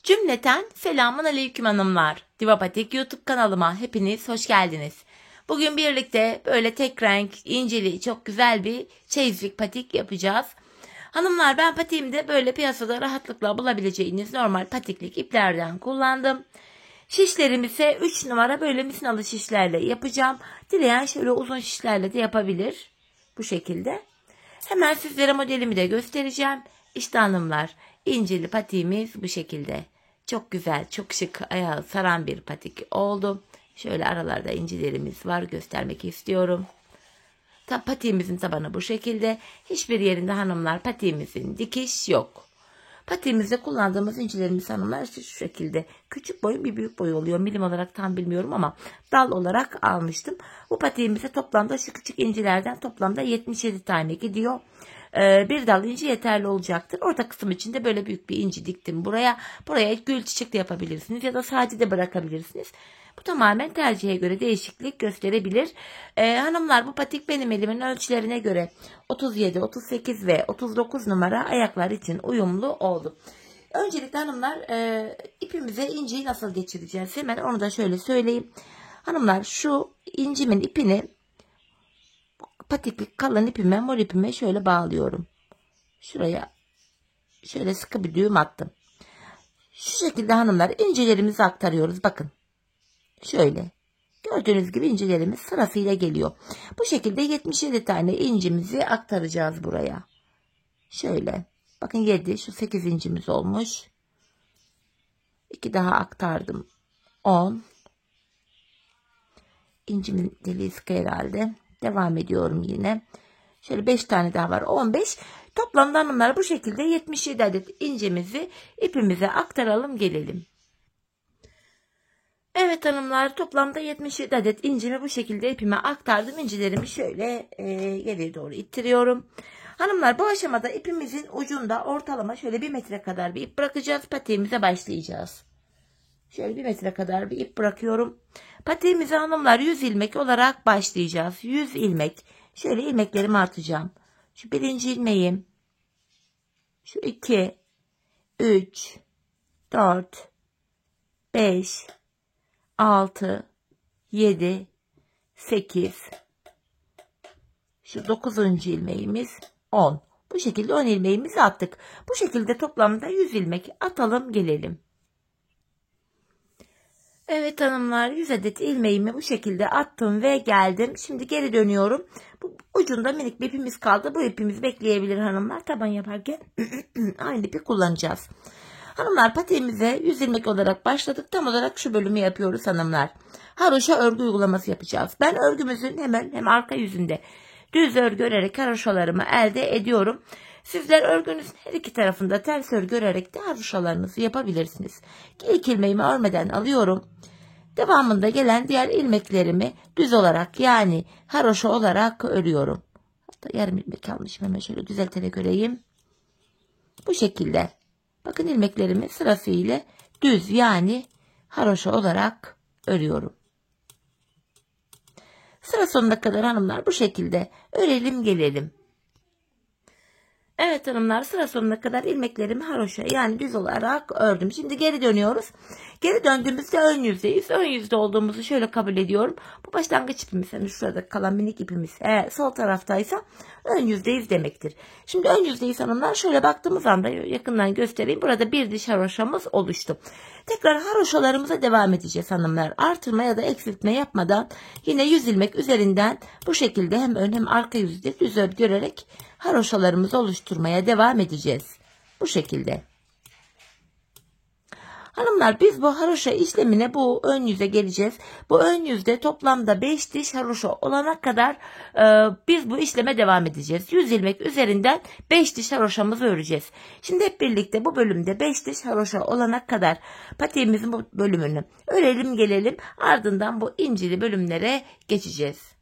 Cümleten selamun aleyküm hanımlar. Diva Patik YouTube kanalıma hepiniz hoş geldiniz. Bugün birlikte böyle tek renk, inceli, çok güzel bir çeyizlik patik yapacağız. Hanımlar, ben patiğimde böyle piyasada rahatlıkla bulabileceğiniz normal patiklik iplerden kullandım. Şişlerimi ise 3 numara böyle misinalı şişlerle yapacağım. Dileyen şöyle uzun şişlerle de yapabilir. Bu şekilde. Hemen sizlere modelimi de göstereceğim. İşte hanımlar, inceli patiğimiz bu şekilde. Çok güzel, çok şık, ayağı saran bir patik oldu. Şöyle aralarda incilerimiz var, göstermek istiyorum. Patiğimizin tabanı bu şekilde. Hiçbir yerinde hanımlar patiğimizin dikiş yok. Patiğimizde kullandığımız incilerimiz hanımlar işte şu şekilde. Küçük boy bir büyük boy oluyor. Milim olarak tam bilmiyorum ama dal olarak almıştım. Bu patiğimize toplamda şu küçük incilerden toplamda 77 tane gidiyor. Bir dal inci yeterli olacaktır. Orta kısım için de böyle büyük bir inci diktim buraya. Buraya gül çiçek de yapabilirsiniz ya da sade de bırakabilirsiniz. Bu tamamen tercihe göre değişiklik gösterebilir. Hanımlar, bu patik benim elimin ölçülerine göre 37, 38 ve 39 numara ayaklar için uyumlu oldu. Öncelikle hanımlar, ipimize inciyi nasıl geçireceğiz? Hemen onu da şöyle söyleyeyim. Hanımlar, şu incimin ipini patiklik kalın ipime, mor ipime şöyle bağlıyorum. Şuraya şöyle sıkı bir düğüm attım. Şu şekilde hanımlar incilerimizi aktarıyoruz. Bakın. Şöyle. Gördüğünüz gibi incilerimiz sırasıyla geliyor. Bu şekilde 77 tane incimizi aktaracağız buraya. Şöyle. Bakın 7, şu 8 incimiz olmuş. 2 daha aktardım. 10. İncimin deliği sıkı herhalde. Devam ediyorum yine. Şöyle 5 tane daha var. 15. Toplamda hanımlar bu şekilde 77 adet incimizi ipimize aktaralım gelelim. Evet hanımlar, toplamda 77 adet incimi bu şekilde ipime aktardım. İncilerimi şöyle geriye doğru ittiriyorum. Hanımlar, bu aşamada ipimizin ucunda ortalama şöyle 1 metre kadar bir ip bırakacağız. Patiğimize başlayacağız. Şöyle 1 metre kadar bir ip bırakıyorum. Patiğimize hanımlar 100 ilmek olarak başlayacağız. 100 ilmek. Şöyle ilmeklerimi artacağım. Şu birinci ilmeğim. Şu 2, 3, 4, 5, 6, 7, 8, şu 9. ilmeğimiz 10. Bu şekilde 10 ilmeğimizi attık. Bu şekilde toplamda 100 ilmek atalım gelelim. Evet hanımlar, 100 adet ilmeğimi bu şekilde attım ve geldim. Şimdi geri dönüyorum. Bu ucunda minik bir ipimiz kaldı. Bu ipimiz bekleyebilir hanımlar. Taban yaparken aynı ipi kullanacağız. Hanımlar, patiğimize 100 ilmek olarak başladık. Tam olarak şu bölümü yapıyoruz hanımlar. Haroşa örgü uygulaması yapacağız. Ben örgümüzün hem arka yüzünde düz örgü örerek haroşalarımı elde ediyorum. Sizler örgünüzün her iki tarafında ters örgü örerek de haroşalarınızı yapabilirsiniz. İlk ilmeğimi örmeden alıyorum. Devamında gelen diğer ilmeklerimi düz olarak, yani haroşa olarak örüyorum. Hatta yarım ilmek almışım, hemen şöyle düzelterek öreyim. Bu şekilde. Bakın, ilmeklerimi sırasıyla düz, yani haroşa olarak örüyorum. Sıra sonuna kadar hanımlar bu şekilde örelim gelelim. Evet hanımlar, sıra sonuna kadar ilmeklerimi haroşa, yani düz olarak ördüm. Şimdi geri dönüyoruz. Geri döndüğümüzde ön yüzdeyiz. Ön yüzde olduğumuzu şöyle kabul ediyorum. Bu başlangıç ipimiz, yani şurada kalan minik ipimiz sol taraftaysa ön yüzdeyiz demektir. Şimdi ön yüzdeyiz hanımlar, şöyle baktığımız anda yakından göstereyim. Burada bir diş haroşamız oluştu. Tekrar haroşalarımıza devam edeceğiz hanımlar. Artırma ya da eksiltme yapmadan yine 100 ilmek üzerinden bu şekilde hem ön hem arka yüzde düz örgü örerek haroşalarımızı oluşturmaya devam edeceğiz. Bu şekilde. Hanımlar, biz bu haroşa işlemine bu ön yüze geleceğiz. Bu ön yüzde toplamda 5 diş haroşa olana kadar biz bu işleme devam edeceğiz. 100 ilmek üzerinden 5 diş haroşamızı öreceğiz. Şimdi hep birlikte bu bölümde 5 diş haroşa olana kadar patiğimizin bu bölümünü örelim gelelim. Ardından bu incili bölümlere geçeceğiz.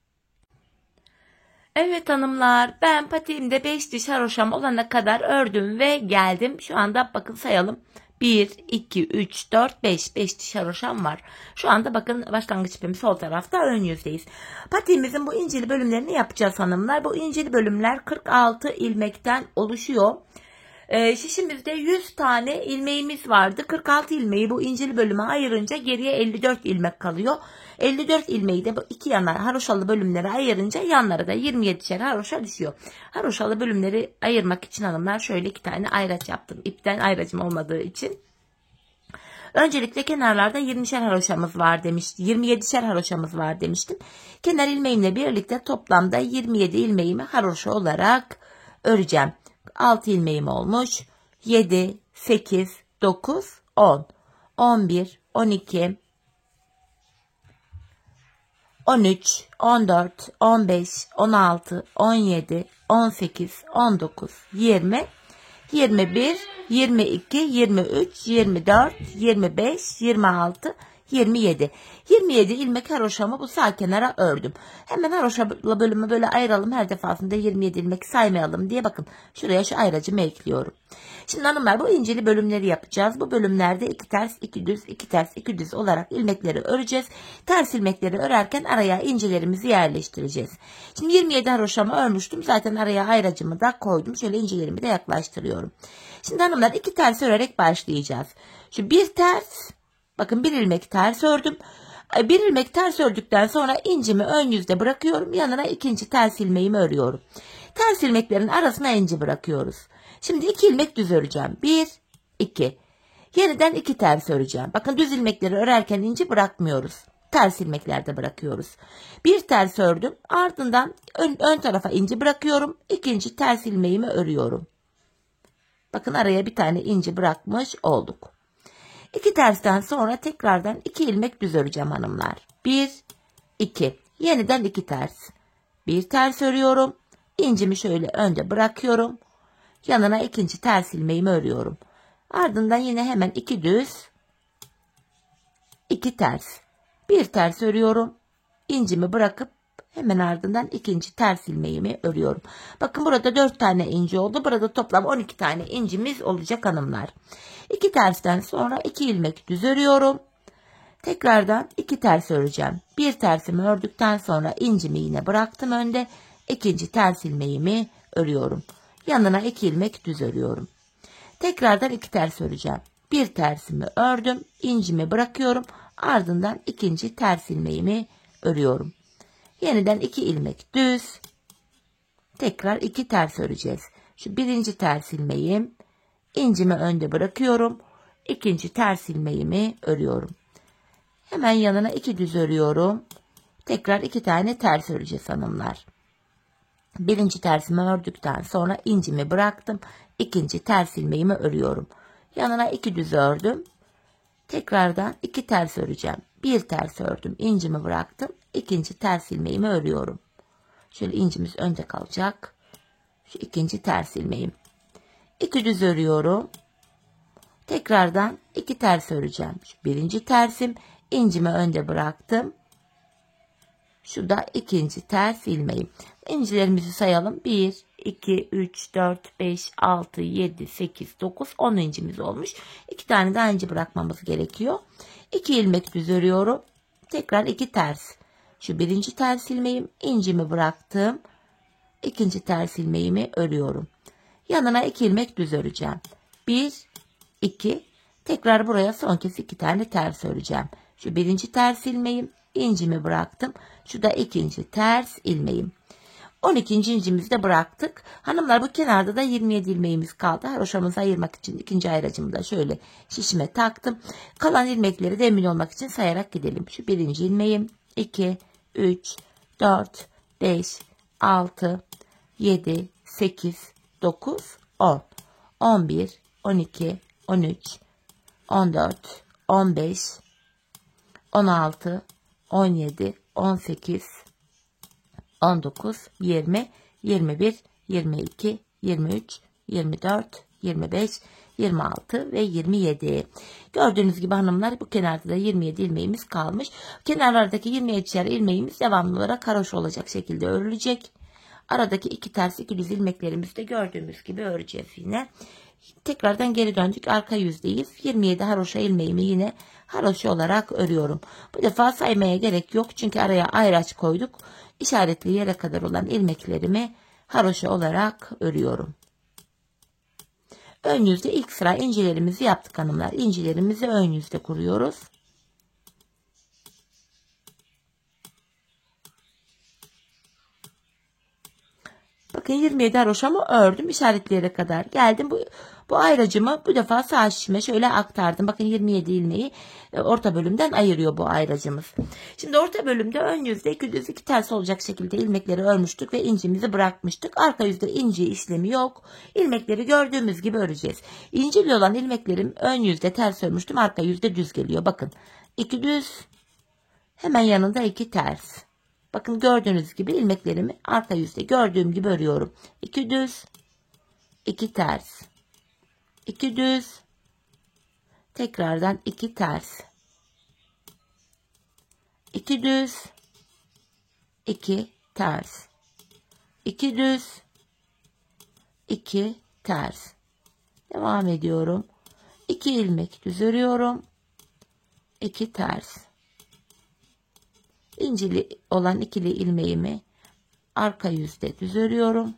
Evet hanımlar, ben patiğimde 5 diş haroşam olana kadar ördüm ve geldim. Şu anda bakın sayalım. 1, 2, 3, 4, 5. 5 diş haroşam var. Şu anda bakın başlangıç ipim sol tarafta, ön yüzdeyiz. Patiğimizin bu incili bölümlerini yapacağız hanımlar. Bu incili bölümler 46 ilmekten oluşuyor. Şişimizde 100 tane ilmeğimiz vardı. 46 ilmeği bu incili bölüme ayırınca geriye 54 ilmek kalıyor. 54 ilmeği de bu iki yana haroşalı bölümlere ayırınca yanlara da 27'şer haroşa düşüyor. Haroşalı bölümleri ayırmak için hanımlar şöyle 2 tane ayraç yaptım. İpten ayracım olmadığı için. Öncelikle kenarlarda 20'şer haroşamız var demiştim. 27'şer haroşamız var demiştim. Kenar ilmeğimle birlikte toplamda 27 ilmeğimi haroşa olarak öreceğim. 6 ilmeğim olmuş. 7, 8, 9, 10, 11, 12, 13, 14, 15, 16, 17, 18, 19, 20, 21, 22, 23, 24, 25, 26, 27. 27 ilmek haroşamı bu sağ kenara ördüm. Hemen haroşa bölümü böyle ayıralım. Her defasında 27 ilmek saymayalım diye bakın. Şuraya şu ayracımı ekliyorum. Şimdi hanımlar bu inceli bölümleri yapacağız. Bu bölümlerde 2 ters 2 düz 2 ters 2 düz olarak ilmekleri öreceğiz. Ters ilmekleri örerken araya incilerimizi yerleştireceğiz. Şimdi 27 haroşamı örmüştüm. Zaten araya ayracımı da koydum. Şöyle incilerimi de yaklaştırıyorum. Şimdi hanımlar 2 ters örerek başlayacağız. Şu bir ters, bakın bir ilmek ters ördüm. Bir ilmek ters ördükten sonra incimi ön yüzde bırakıyorum. Yanına ikinci ters ilmeğimi örüyorum. Ters ilmeklerin arasına inci bırakıyoruz. Şimdi 2 ilmek düz öreceğim. 1, 2. Yeniden 2 ters öreceğim. Bakın düz ilmekleri örerken inci bırakmıyoruz. Ters ilmeklerde bırakıyoruz. Bir ters ördüm. Ardından ön tarafa inci bırakıyorum. İkinci ters ilmeğimi örüyorum. Bakın araya bir tane inci bırakmış olduk. 2 tersten sonra tekrardan 2 ilmek düz öreceğim hanımlar. 1, 2. Yeniden 2 ters. Bir ters örüyorum. İncimi şöyle önde bırakıyorum. Yanına ikinci ters ilmeğimi örüyorum. Ardından yine hemen 2 düz, 2 ters. Bir ters örüyorum. İncimi bırakıp hemen ardından ikinci ters ilmeğimi örüyorum. Bakın burada 4 tane inci oldu. Burada toplam 12 tane incimiz olacak hanımlar. 2 tersten sonra 2 ilmek düz örüyorum. Tekrardan 2 ters öreceğim. Bir tersimi ördükten sonra incimi yine bıraktım önde. İkinci ters ilmeğimi örüyorum. Yanına 2 ilmek düz örüyorum. Tekrardan 2 ters öreceğim. Bir tersimi ördüm. İncimi bırakıyorum. Ardından ikinci ters ilmeğimi örüyorum. Yeniden 2 ilmek düz. Tekrar 2 ters öreceğiz. Şu birinci ters ilmeğim. İncimi önde bırakıyorum. İkinci ters ilmeğimi örüyorum. Hemen yanına 2 düz örüyorum. Tekrar 2 tane ters öreceğiz hanımlar. Birinci tersimi ördükten sonra incimi bıraktım. İkinci ters ilmeğimi örüyorum. Yanına 2 düz ördüm. Tekrardan 2 ters öreceğim. Bir ters ördüm. İncimi bıraktım. İkinci ters ilmeğimi örüyorum. Şöyle incimiz önde kalacak. Şu ikinci ters ilmeğim. 2 düz örüyorum. Tekrardan 2 ters öreceğim. Şu birinci tersim. İncimi önde bıraktım. Şu da ikinci ters ilmeğim. İncilerimizi sayalım. 1, 2, 3, 4, 5, 6, 7, 8, 9, 10 incimiz olmuş. 2 tane daha inci bırakmamız gerekiyor. 2 ilmek düz örüyorum. Tekrar 2 ters. Şu birinci ters ilmeğim. İncimi bıraktım. İkinci ters ilmeğimi örüyorum. Yanına 2 ilmek düz öreceğim. 1, 2. Tekrar buraya son kez 2 tane ters öreceğim. Şu birinci ters ilmeğim. İncimi bıraktım. Şu da ikinci ters ilmeğim. 12. incimizi de bıraktık. Hanımlar bu kenarda da 27 ilmeğimiz kaldı. Haroşamızı ayırmak için ikinci ayracımı da şöyle şişime taktım. Kalan ilmekleri de emin olmak için sayarak gidelim. Şu birinci ilmeğim. 2, 3, 4, 5, 6, 7, 8, 9, 10, 11, 12, 13, 14, 15, 16, 17, 18, 19, 20, 21, 22, 23, 24, 25, 26 ve 27. Gördüğünüz gibi hanımlar bu kenarda da 27 ilmeğimiz kalmış. Kenarlardaki 27'şer ilmeğimiz devamlı olarak haroşa olacak şekilde örülecek. Aradaki 2 ters 2 düz ilmeklerimizi de gördüğümüz gibi öreceğiz yine. Tekrardan geri döndük. Arka yüzdeyiz. 27 haroşa ilmeğimi yine haroşa olarak örüyorum. Bu defa saymaya gerek yok. Çünkü araya ayraç koyduk. İşaretli yere kadar olan ilmeklerimi haroşa olarak örüyorum. Ön yüzde ilk sıra incilerimizi yaptık hanımlar. İncilerimizi ön yüzde kuruyoruz. Bakın 27 haroşamı ördüm. İşaretleyene kadar geldim. Bu ayracımı bu defa sağ şişime şöyle aktardım. Bakın 27 ilmeği orta bölümden ayırıyor bu ayracımız. Şimdi orta bölümde ön yüzde 2 düz 2 ters olacak şekilde ilmekleri örmüştük ve incimizi bırakmıştık. Arka yüzde inci işlemi yok. İlmekleri gördüğümüz gibi öreceğiz. İncili olan ilmeklerim ön yüzde ters örmüştüm. Arka yüzde düz geliyor. Bakın 2 düz, hemen yanında 2 ters. Bakın gördüğünüz gibi ilmeklerimi arka yüzde gördüğüm gibi örüyorum. 2 düz, 2 ters. 2 düz, tekrardan 2 ters. 2 düz, 2 ters. 2 düz, 2 ters. Devam ediyorum. 2 ilmek düz örüyorum. 2 ters. İncili olan ikili ilmeğimi arka yüzde düz örüyorum.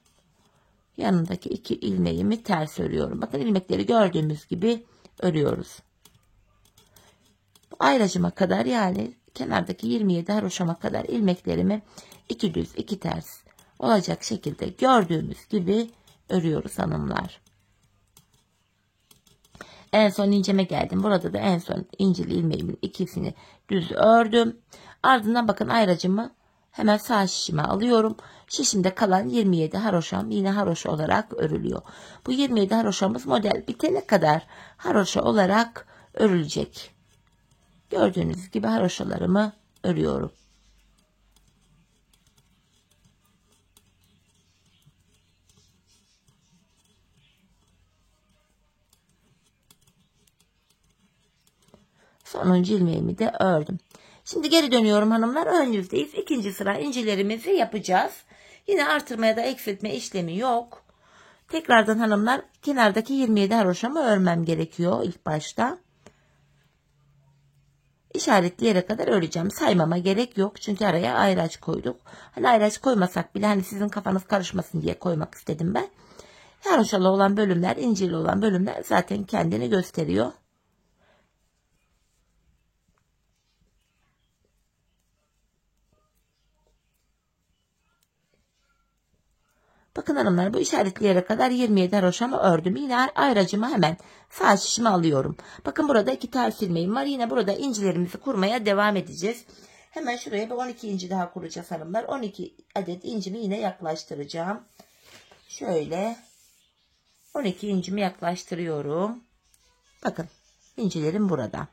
Yanındaki 2 ilmeğimi ters örüyorum. Bakın ilmekleri gördüğümüz gibi örüyoruz. Ayracıma kadar, yani kenardaki 27 haroşama kadar ilmeklerimi 2 düz 2 ters olacak şekilde gördüğümüz gibi örüyoruz hanımlar. En son inceme geldim. Burada da en son incili ilmeğimin ikisini düz ördüm. Ardından bakın ayracımı hemen sağ şişime alıyorum. Şişimde kalan 27 haroşam yine haroşa olarak örülüyor. Bu 27 haroşamız model bitene kadar haroşa olarak örülecek. Gördüğünüz gibi haroşalarımı örüyorum. Sonuncu ilmeğimi de ördüm. Şimdi geri dönüyorum hanımlar. Ön yüzdeyiz. İkinci sıra incilerimizi yapacağız. Yine artırma ya da eksiltme işlemi yok. Tekrardan hanımlar kenardaki 27 haroşamı örmem gerekiyor ilk başta. İşaretleyene kadar öreceğim. Saymama gerek yok. Çünkü araya ayraç koyduk. Hani ayraç koymasak bile hani sizin kafanız karışmasın diye koymak istedim ben. Haroşalı olan bölümler, incili olan bölümler zaten kendini gösteriyor. Bakın hanımlar, bu işaretleyene kadar 27 haroşamı ördüm. Yine ayracımı hemen sağ şişime alıyorum. Bakın burada 2 ters ilmeğim var. Yine burada incilerimizi kurmaya devam edeceğiz. Hemen şuraya bir 12 inci daha kuracağız hanımlar. 12 adet incimi yine yaklaştıracağım. Şöyle 12 incimi yaklaştırıyorum. Bakın incilerim burada.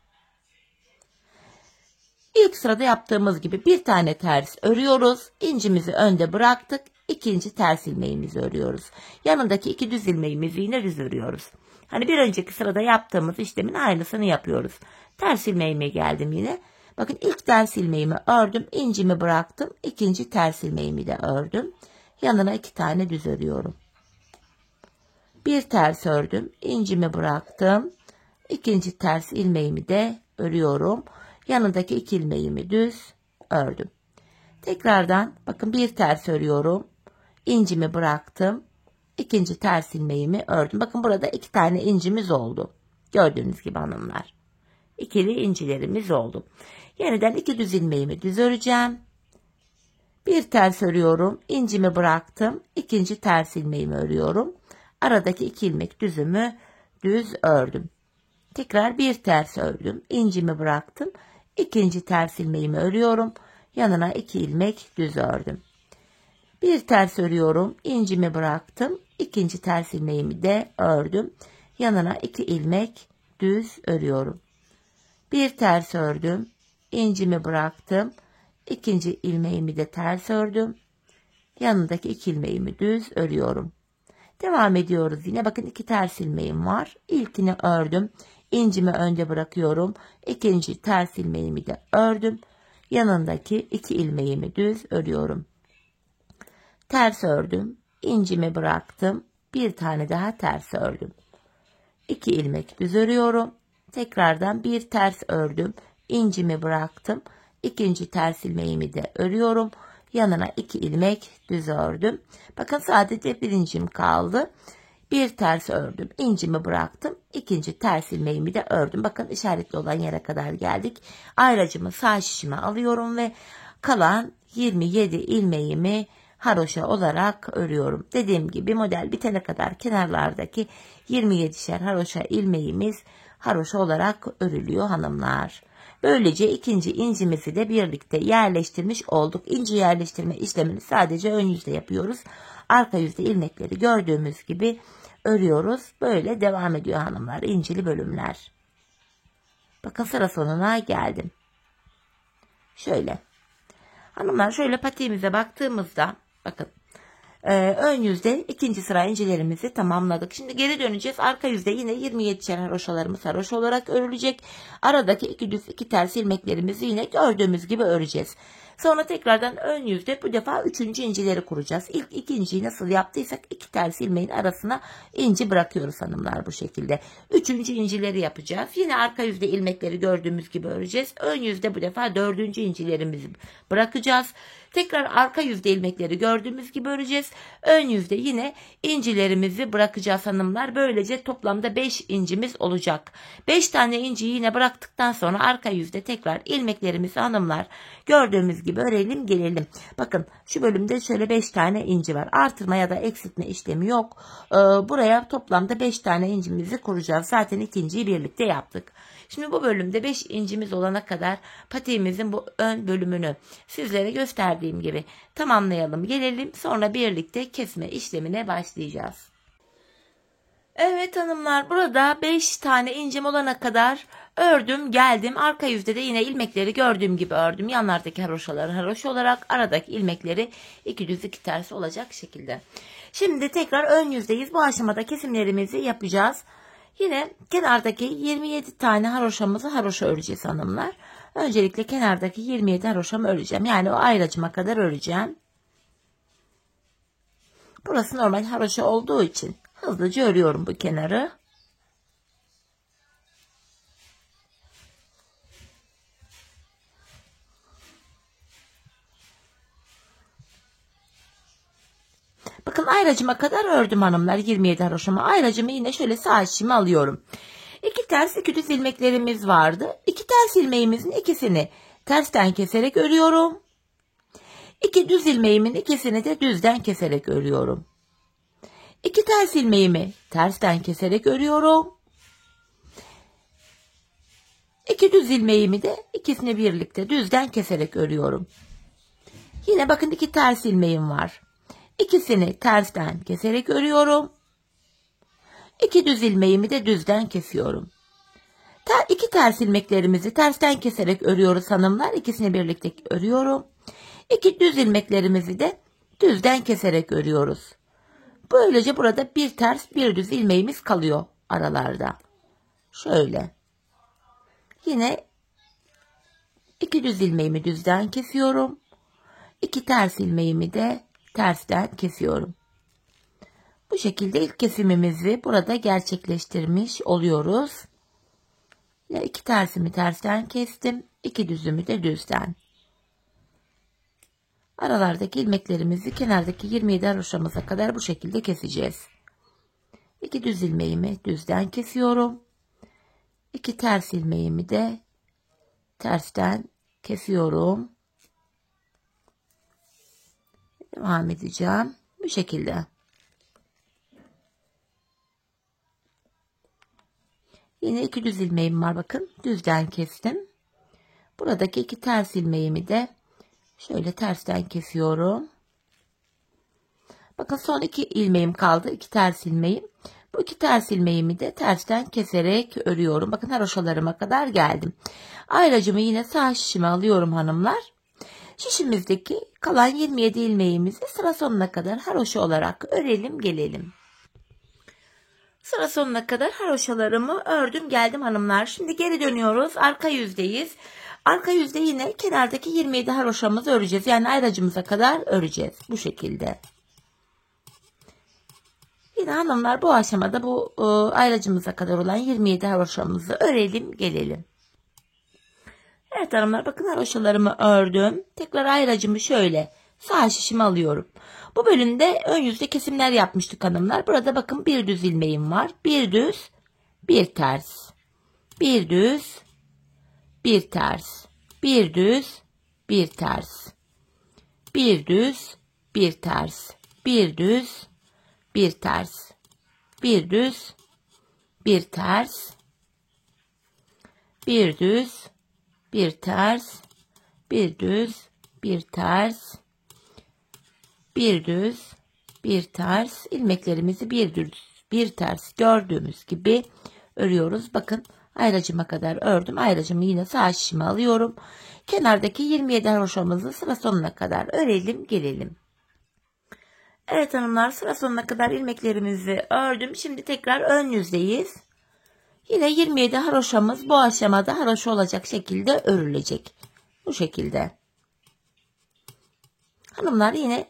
İlk sırada yaptığımız gibi bir tane ters örüyoruz. İncimizi önde bıraktık. İkinci ters ilmeğimizi örüyoruz. Yanındaki 2 düz ilmeğimizi yine düz örüyoruz. Hani bir önceki sırada yaptığımız işlemin aynısını yapıyoruz. Ters ilmeğime geldim yine. Bakın ilk ters ilmeğimi ördüm. İncimi bıraktım. İkinci ters ilmeğimi de ördüm. Yanına 2 tane düz örüyorum. Bir ters ördüm. İncimi bıraktım. İkinci ters ilmeğimi de örüyorum. Yanındaki 2 ilmeğimi düz ördüm. Tekrardan bakın bir ters örüyorum. İncimi bıraktım. İkinci ters ilmeğimi ördüm. Bakın burada 2 tane incimiz oldu. Gördüğünüz gibi hanımlar. İkili incilerimiz oldu. Yeniden 2 düz ilmeğimi düz öreceğim. Bir ters örüyorum. İncimi bıraktım. İkinci ters ilmeğimi örüyorum. Aradaki 2 ilmek düzümü düz ördüm. Tekrar bir ters ördüm. İncimi bıraktım. İkinci ters ilmeğimi örüyorum. Yanına 2 ilmek düz ördüm. Bir ters örüyorum. İncimi bıraktım. İkinci ters ilmeğimi de ördüm. Yanına 2 ilmek düz örüyorum. Bir ters ördüm. İncimi bıraktım. İkinci ilmeğimi de ters ördüm. Yanındaki 2 ilmeğimi düz örüyorum. Devam ediyoruz yine. Bakın 2 ters ilmeğim var. İlkini ördüm. İncimi önde bırakıyorum. İkinci ters ilmeğimi de ördüm. Yanındaki 2 ilmeğimi düz örüyorum. Ters ördüm. İncimi bıraktım. Bir tane daha ters ördüm. 2 ilmek düz örüyorum. Tekrardan bir ters ördüm. İncimi bıraktım. İkinci ters ilmeğimi de örüyorum. Yanına 2 ilmek düz ördüm. Bakın sadece bir incim kaldı. bir ters ördüm. İncimi bıraktım. İkinci ters ilmeğimi de ördüm. Bakın işaretli olan yere kadar geldik. Ayracımı sağ şişime alıyorum ve kalan 27 ilmeğimi haroşa olarak örüyorum. Dediğim gibi model bitene kadar kenarlardaki 27'şer haroşa ilmeğimiz haroşa olarak örülüyor hanımlar. Böylece ikinci incimizi de birlikte yerleştirmiş olduk. İnci yerleştirme işlemini sadece ön yüzde yapıyoruz. Arka yüzde ilmekleri gördüğümüz gibi örüyoruz. Böyle devam ediyor hanımlar incili bölümler. Bakın sıra sonuna geldim. Şöyle. Hanımlar şöyle patiğimize baktığımızda bakın ön yüzde ikinci sıra incilerimizi tamamladık. Şimdi geri döneceğiz. Arka yüzde yine 27'şer haroşalarımız haroşa olarak örülecek. Aradaki iki düz iki ters ilmeklerimizi yine gördüğümüz gibi öreceğiz. Sonra tekrardan ön yüzde bu defa üçüncü incileri kuracağız. İlk ikinciyi nasıl yaptıysak iki ters ilmeğin arasına inci bırakıyoruz hanımlar bu şekilde. Üçüncü incileri yapacağız. Yine arka yüzde ilmekleri gördüğümüz gibi öreceğiz. Ön yüzde bu defa dördüncü incilerimizi bırakacağız. Tekrar arka yüzde ilmekleri gördüğümüz gibi öreceğiz. Ön yüzde yine incilerimizi bırakacağız hanımlar. Böylece toplamda 5 incimiz olacak. 5 tane inciyi yine bıraktıktan sonra arka yüzde tekrar ilmeklerimizi hanımlar gördüğümüz gibi örelim gelelim. Bakın şu bölümde şöyle 5 tane inci var. Artırma ya da eksiltme işlemi yok. Buraya toplamda 5 tane incimizi kuracağız. Zaten ikinciyi birlikte yaptık. Şimdi bu bölümde 5 incimiz olana kadar patiğimizin bu ön bölümünü sizlere gösterdiğim gibi tamamlayalım gelelim. Sonra birlikte kesme işlemine başlayacağız. Evet hanımlar burada 5 tane incim olana kadar ördüm geldim. Arka yüzde de yine ilmekleri gördüğüm gibi ördüm. Yanlardaki haroşaları haroşa olarak aradaki ilmekleri iki düz iki ters olacak şekilde. Şimdi tekrar ön yüzdeyiz. Bu aşamada kesimlerimizi yapacağız. Yine kenardaki 27 tane haroşamızı haroşa öreceğiz hanımlar. Öncelikle kenardaki 27 haroşamı öreceğim. Yani o ayracıma kadar öreceğim. Burası normal haroşa olduğu için hızlıca örüyorum bu kenarı. Bakın ayracıma kadar ördüm hanımlar 27 haroşamı. Ayracımı yine şöyle sağ şişime alıyorum. İki ters iki düz ilmeklerimiz vardı. İki ters ilmeğimizin ikisini tersten keserek örüyorum. İki düz ilmeğimin ikisini de düzden keserek örüyorum. İki ters ilmeğimi tersten keserek örüyorum. İki düz ilmeğimi de ikisini birlikte düzden keserek örüyorum. Yine bakın iki ters ilmeğim var. İkisini tersten keserek örüyorum. İki düz ilmeğimi de düzden kesiyorum. İki ters ilmeklerimizi tersten keserek örüyoruz hanımlar. İkisini birlikte örüyorum. İki düz ilmeklerimizi de düzden keserek örüyoruz. Böylece burada bir ters bir düz ilmeğimiz kalıyor aralarda. Şöyle. Yine iki düz ilmeğimi düzden kesiyorum. İki ters ilmeğimi de tersten kesiyorum. Bu şekilde ilk kesimimizi burada gerçekleştirmiş oluyoruz. Yine iki tersimi tersten kestim. İki düzümü de düzden. Aralardaki ilmeklerimizi kenardaki 27 haroşamıza kadar bu şekilde keseceğiz. İki düz ilmeğimi düzden kesiyorum. İki ters ilmeğimi de tersten kesiyorum. Devam edeceğim. Bu şekilde. Yine iki düz ilmeğim var bakın. Düzden kestim. Buradaki iki ters ilmeğimi de şöyle tersten kesiyorum. Bakın son iki ilmeğim kaldı. İki ters ilmeğim. Bu iki ters ilmeğimi de tersten keserek örüyorum. Bakın haroşalarıma kadar geldim. Ayracımı yine sağ şişime alıyorum hanımlar. Şişimizdeki kalan 27 ilmeğimizi sıra sonuna kadar haroşa olarak örelim gelelim. Sıra sonuna kadar haroşalarımı ördüm geldim hanımlar. Şimdi geri dönüyoruz. Arka yüzdeyiz. Arka yüzde yine kenardaki 27 haroşamızı öreceğiz. Yani ayracımıza kadar öreceğiz. Bu şekilde. Yine hanımlar bu aşamada bu ayracımıza kadar olan 27 haroşamızı örelim gelelim. Evet hanımlar bakın haroşalarımı ördüm. Tekrar ayracımı şöyle sağ şişimi alıyorum. Bu bölümde ön yüzde kesimler yapmıştık hanımlar. Burada bakın bir düz ilmeğim var. Bir düz, bir ters. Bir düz, bir ters. Bir düz, bir ters. Bir düz, bir ters. Bir düz, bir ters. Bir düz, bir ters. Bir düz, bir ters. Bir düz, bir ters. Bir düz, bir ters. İlmeklerimizi bir düz, bir ters gördüğümüz gibi örüyoruz. Bakın ayracıma kadar ördüm. Ayracımı yine sağ şişime alıyorum. Kenardaki 27 haroşamızı sıra sonuna kadar örelim, gelelim. Evet hanımlar, sıra sonuna kadar ilmeklerimizi ördüm. Şimdi tekrar ön yüzdeyiz. Yine 27 haroşamız bu aşamada haroşa olacak şekilde örülecek. Bu şekilde. Hanımlar yine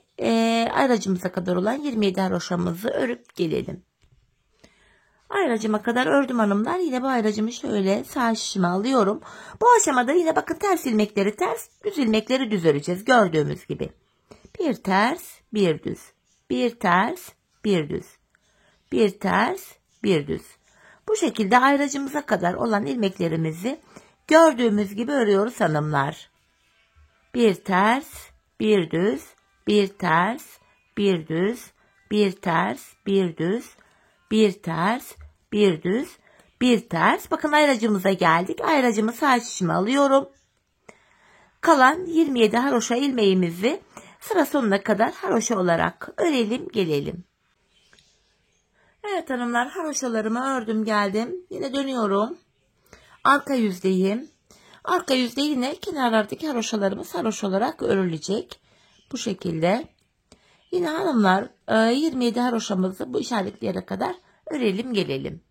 ayracımıza kadar olan 27 haroşamızı örüp gelelim. Ayracıma kadar ördüm hanımlar. Yine bu ayracımı şöyle sağ şişime alıyorum. Bu aşamada yine bakın ters ilmekleri ters, düz ilmekleri düz öreceğiz. Gördüğümüz gibi. Bir ters, bir düz. Bir ters, bir düz. Bir ters, bir düz. Bu şekilde ayracımıza kadar olan ilmeklerimizi gördüğümüz gibi örüyoruz hanımlar. Bir ters, bir düz, bir ters, bir düz, bir ters, bir düz, bir ters, bir düz, bir ters. Bakın ayracımıza geldik. Ayracımı sağ şişime alıyorum. Kalan 27 haroşa ilmeğimizi sıra sonuna kadar haroşa olarak örelim, gelelim. Evet hanımlar, haroşalarımı ördüm geldim. Yine dönüyorum. Arka yüzdeyim. Arka yüzde yine kenarlardaki haroşalarımız haroşa olarak örülecek. Bu şekilde. Yine hanımlar 27 haroşamızı bu işaretli yere kadar örelim, gelelim.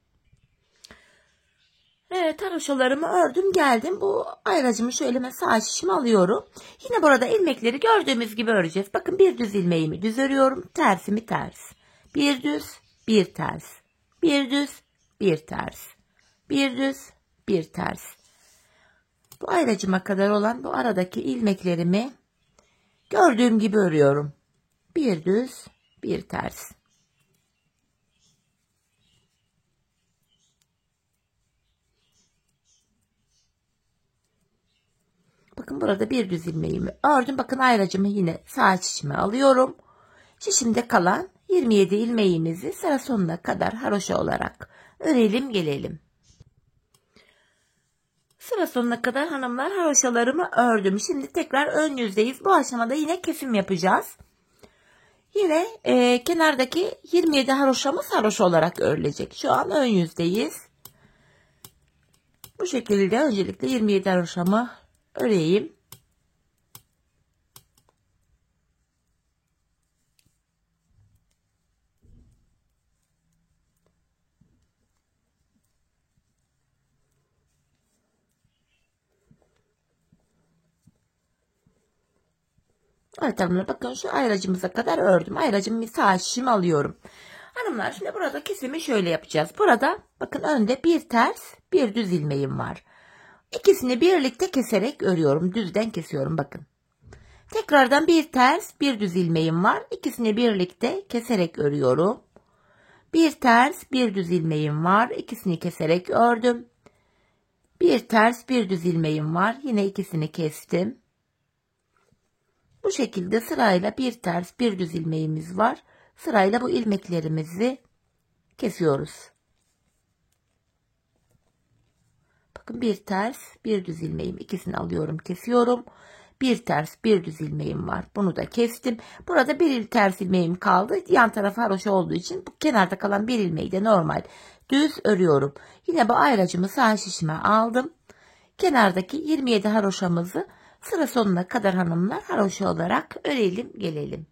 Evet, haroşalarımı ördüm geldim. Bu ayracımı şöyle sağ şişime alıyorum. Yine burada ilmekleri gördüğümüz gibi öreceğiz. Bakın bir düz ilmeğimi düz örüyorum. Tersimi ters. Bir düz, bir ters. Bir düz, bir ters. Bir düz, bir ters. Bu ayracıma kadar olan bu aradaki ilmeklerimi gördüğüm gibi örüyorum. Bir düz, bir ters. Bakın burada bir düz ilmeğimi ördüm. Bakın ayracımı yine sağ şişime alıyorum. Şişimde kalan 27 ilmeğimizi sıra sonuna kadar haroşa olarak örelim, gelelim. Sıra sonuna kadar hanımlar haroşalarımı ördüm. Şimdi tekrar ön yüzdeyiz. Bu aşamada yine kesim yapacağız. Yine kenardaki 27 haroşamız haroşa olarak örülecek. Şu an ön yüzdeyiz. Bu şekilde öncelikle 27 haroşamı öreyim. Evet hanımlar, bakın şu ayracımıza kadar ördüm. Ayracımı sağ şişime alıyorum. Hanımlar şimdi burada kesimi şöyle yapacağız. Burada bakın önde bir ters bir düz ilmeğim var. İkisini birlikte keserek örüyorum. Düzden kesiyorum bakın. Tekrardan bir ters bir düz ilmeğim var. İkisini birlikte keserek örüyorum. Bir ters bir düz ilmeğim var. İkisini keserek ördüm. Bir ters bir düz ilmeğim var. Yine ikisini kestim. Bu şekilde sırayla bir ters bir düz ilmeğimiz var. Sırayla bu ilmeklerimizi kesiyoruz. Bakın bir ters bir düz ilmeğim, ikisini alıyorum, kesiyorum. Bir ters bir düz ilmeğim var. Bunu da kestim. Burada bir ters ilmeğim kaldı. Yan tarafı haroşa olduğu için bu kenarda kalan bir ilmeği de normal düz örüyorum. Yine bu ayracımı sağ şişime aldım. Kenardaki 27 haroşamızı sıra sonuna kadar hanımlar haroşa olarak örelim, gelelim.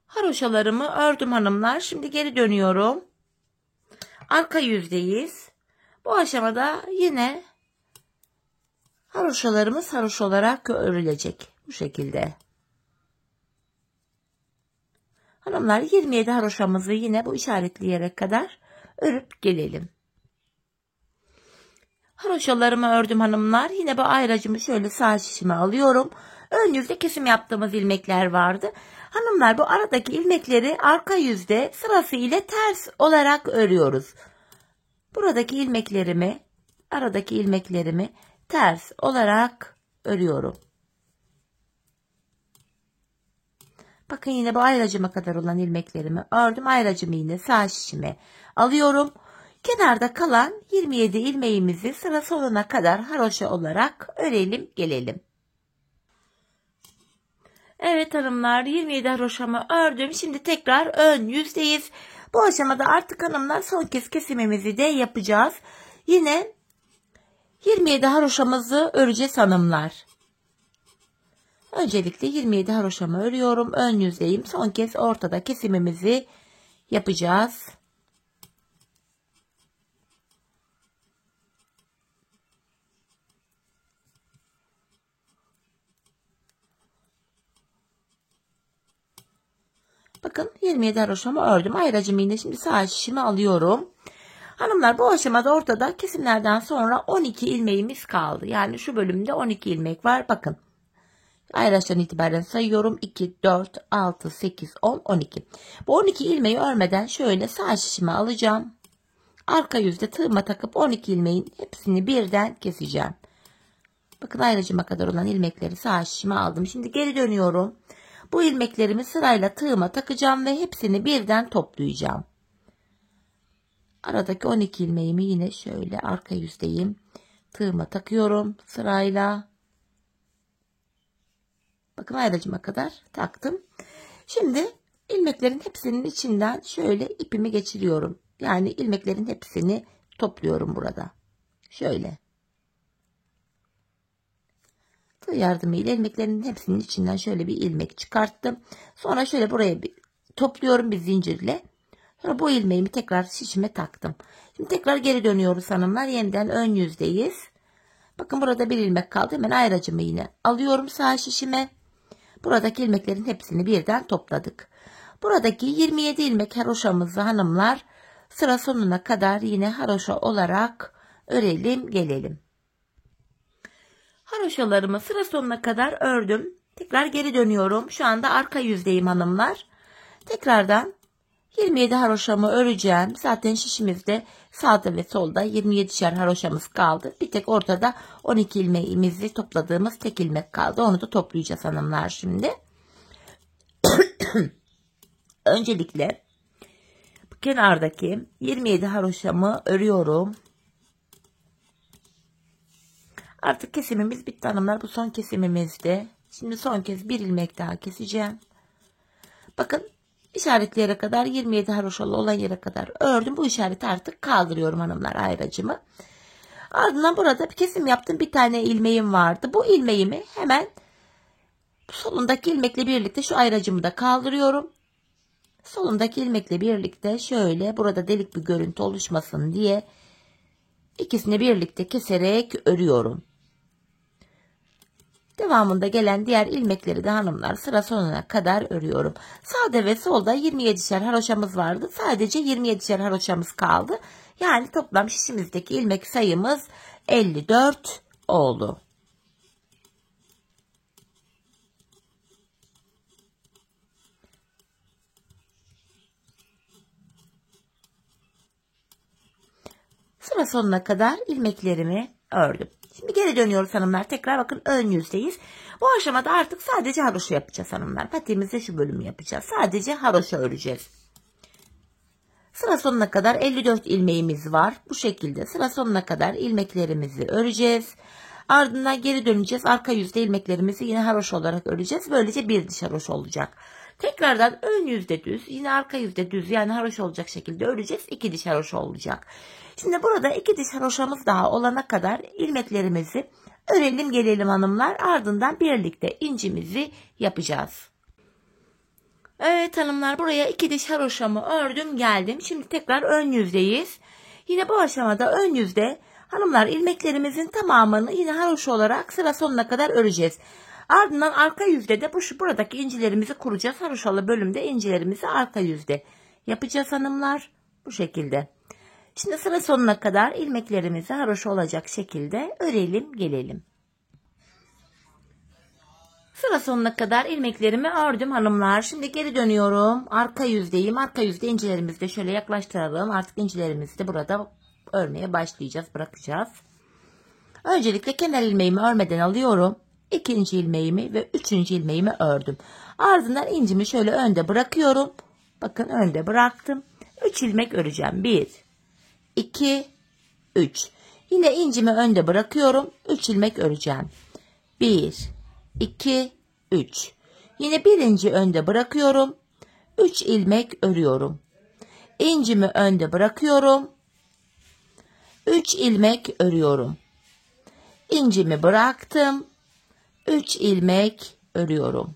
Haroşalarımı ördüm hanımlar. Şimdi geri dönüyorum. Arka yüzdeyiz. Bu aşamada yine haroşalarımız haroşa olarak örülecek. Bu şekilde. Hanımlar 27 haroşamızı yine bu işaretli yere kadar örüp gelelim. Haroşalarımı ördüm hanımlar. Yine bu ayracımı şöyle sağ şişime alıyorum. ön yüzde kesim yaptığımız ilmekler vardı. Hanımlar, bu aradaki ilmekleri arka yüzde sırası ile ters olarak örüyoruz. Buradaki aradaki ilmeklerimi ters olarak örüyorum. Bakın, yine bu ayracıma kadar olan ilmeklerimi ördüm. Ayracımı yine sağ şişime alıyorum. Kenarda kalan 27 ilmeğimizi sıra sonuna kadar haroşa olarak örelim gelelim. Evet hanımlar, 27 haroşamı ördüm. Şimdi tekrar ön yüzdeyiz. Bu aşamada artık hanımlar son kez kesimimizi de yapacağız. Yine 27 haroşamızı öreceğiz hanımlar. Öncelikle 27 haroşamı örüyorum. Ön yüzdeyim. Son kez ortada kesimimizi yapacağız. Bakın, 27 haroşamı ördüm. Ayracımı yine şimdi sağ şişimi alıyorum. Hanımlar, bu aşamada ortada kesimlerden sonra 12 ilmeğimiz kaldı. Yani şu bölümde 12 ilmek var. Bakın, ayraçtan itibaren sayıyorum. 2, 4, 6, 8, 10, 12. Bu 12 ilmeği örmeden şöyle sağ şişimi alacağım. Arka yüzde tığıma takıp 12 ilmeğin hepsini birden keseceğim. Bakın, ayracıma kadar olan ilmekleri sağ şişime aldım. Şimdi geri dönüyorum. Bu ilmeklerimi sırayla tığıma takacağım ve hepsini birden toplayacağım. Aradaki 12 ilmeğimi yine şöyle arka yüzdeyim. Tığıma takıyorum sırayla. Bakın, ayracıma kadar taktım. Şimdi ilmeklerin hepsinin içinden şöyle ipimi geçiriyorum. Yani ilmeklerin hepsini topluyorum burada. Şöyle. Tığ yardımıyla ilmeklerin hepsinin içinden şöyle bir ilmek çıkarttım. Sonra şöyle buraya bir topluyorum bir zincirle. Sonra bu ilmeğimi tekrar şişime taktım. Şimdi tekrar geri dönüyoruz hanımlar. Yeniden ön yüzdeyiz. Bakın, burada bir ilmek kaldı. Hemen ayracımı yine alıyorum sağ şişime. Buradaki ilmeklerin hepsini birden topladık. Buradaki 27 ilmek haroşamızı hanımlar sıra sonuna kadar yine haroşa olarak örelim gelelim. Haroşalarımı sıra sonuna kadar ördüm. Tekrar geri dönüyorum. Şu anda arka yüzdeyim hanımlar. Tekrardan 27 haroşamı öreceğim. Zaten şişimizde sağda ve solda 27'şer haroşamız kaldı. Bir tek ortada 12 ilmeğimizi topladığımız tek ilmek kaldı. Onu da toplayacağız hanımlar şimdi. Öncelikle kenardaki 27 haroşamı örüyorum. Artık kesimimiz bitti hanımlar. Bu son kesimimizdi. Şimdi son kez bir ilmek daha keseceğim. Bakın, işaretli yere kadar 27 haroşalı olan yere kadar ördüm. Bu işareti artık kaldırıyorum hanımlar, ayracımı. Ardından burada bir kesim yaptım. Bir tane ilmeğim vardı. Bu ilmeğimi hemen solundaki ilmekle birlikte şu ayracımı da kaldırıyorum. Solundaki ilmekle birlikte şöyle burada delik bir görüntü oluşmasın diye ikisini birlikte keserek örüyorum. Devamında gelen diğer ilmekleri de hanımlar sıra sonuna kadar örüyorum. Sağda ve solda 27'şer haroşamız vardı. Sadece 27'şer haroşamız kaldı. Yani toplam şişimizdeki ilmek sayımız 54 oldu. Sıra sonuna kadar ilmeklerimi ördüm. Şimdi geri dönüyoruz hanımlar. Tekrar bakın, ön yüzdeyiz. Bu aşamada artık sadece haroşa yapacağız hanımlar. Patiğimizde şu bölümü yapacağız. Sadece haroşa öreceğiz. Sıra sonuna kadar 54 ilmeğimiz var. Bu şekilde sıra sonuna kadar ilmeklerimizi öreceğiz. Ardından geri döneceğiz. Arka yüzde ilmeklerimizi yine haroşa olarak öreceğiz. Böylece bir diş haroşa olacak. Tekrardan ön yüzde düz, yine arka yüzde düz, yani haroşa olacak şekilde öreceğiz. 2 diş haroşa olacak. Şimdi burada 2 diş haroşamız daha olana kadar ilmeklerimizi örelim gelelim hanımlar. Ardından birlikte incimizi yapacağız. Evet hanımlar, buraya 2 diş haroşamı ördüm geldim. Şimdi tekrar ön yüzdeyiz. Yine bu aşamada ön yüzde hanımlar ilmeklerimizin tamamını yine haroşa olarak sıra sonuna kadar öreceğiz. Ardından arka yüzde de buradaki incilerimizi kuracağız. Haroşalı bölümde incilerimizi arka yüzde yapacağız hanımlar. Bu şekilde. Şimdi sıra sonuna kadar ilmeklerimizi haroşa olacak şekilde örelim gelelim. Sıra sonuna kadar ilmeklerimi ördüm hanımlar. Şimdi geri dönüyorum. Arka yüzdeyim. Arka yüzde incilerimizi de şöyle yaklaştıralım. Artık incilerimizi de burada örmeye başlayacağız. Bırakacağız. Öncelikle kenar ilmeğimi örmeden alıyorum. İkinci ilmeğimi ve üçüncü ilmeğimi ördüm. Ardından incimi şöyle önde bırakıyorum. Bakın önde bıraktım. 3 ilmek öreceğim. 1, 2, 3. Yine incimi önde bırakıyorum. 3 ilmek öreceğim. 1, 2, 3. Yine birinci önde bırakıyorum. 3 ilmek örüyorum. İncimi önde bırakıyorum. 3 ilmek örüyorum. İncimi bıraktım. 3 ilmek örüyorum.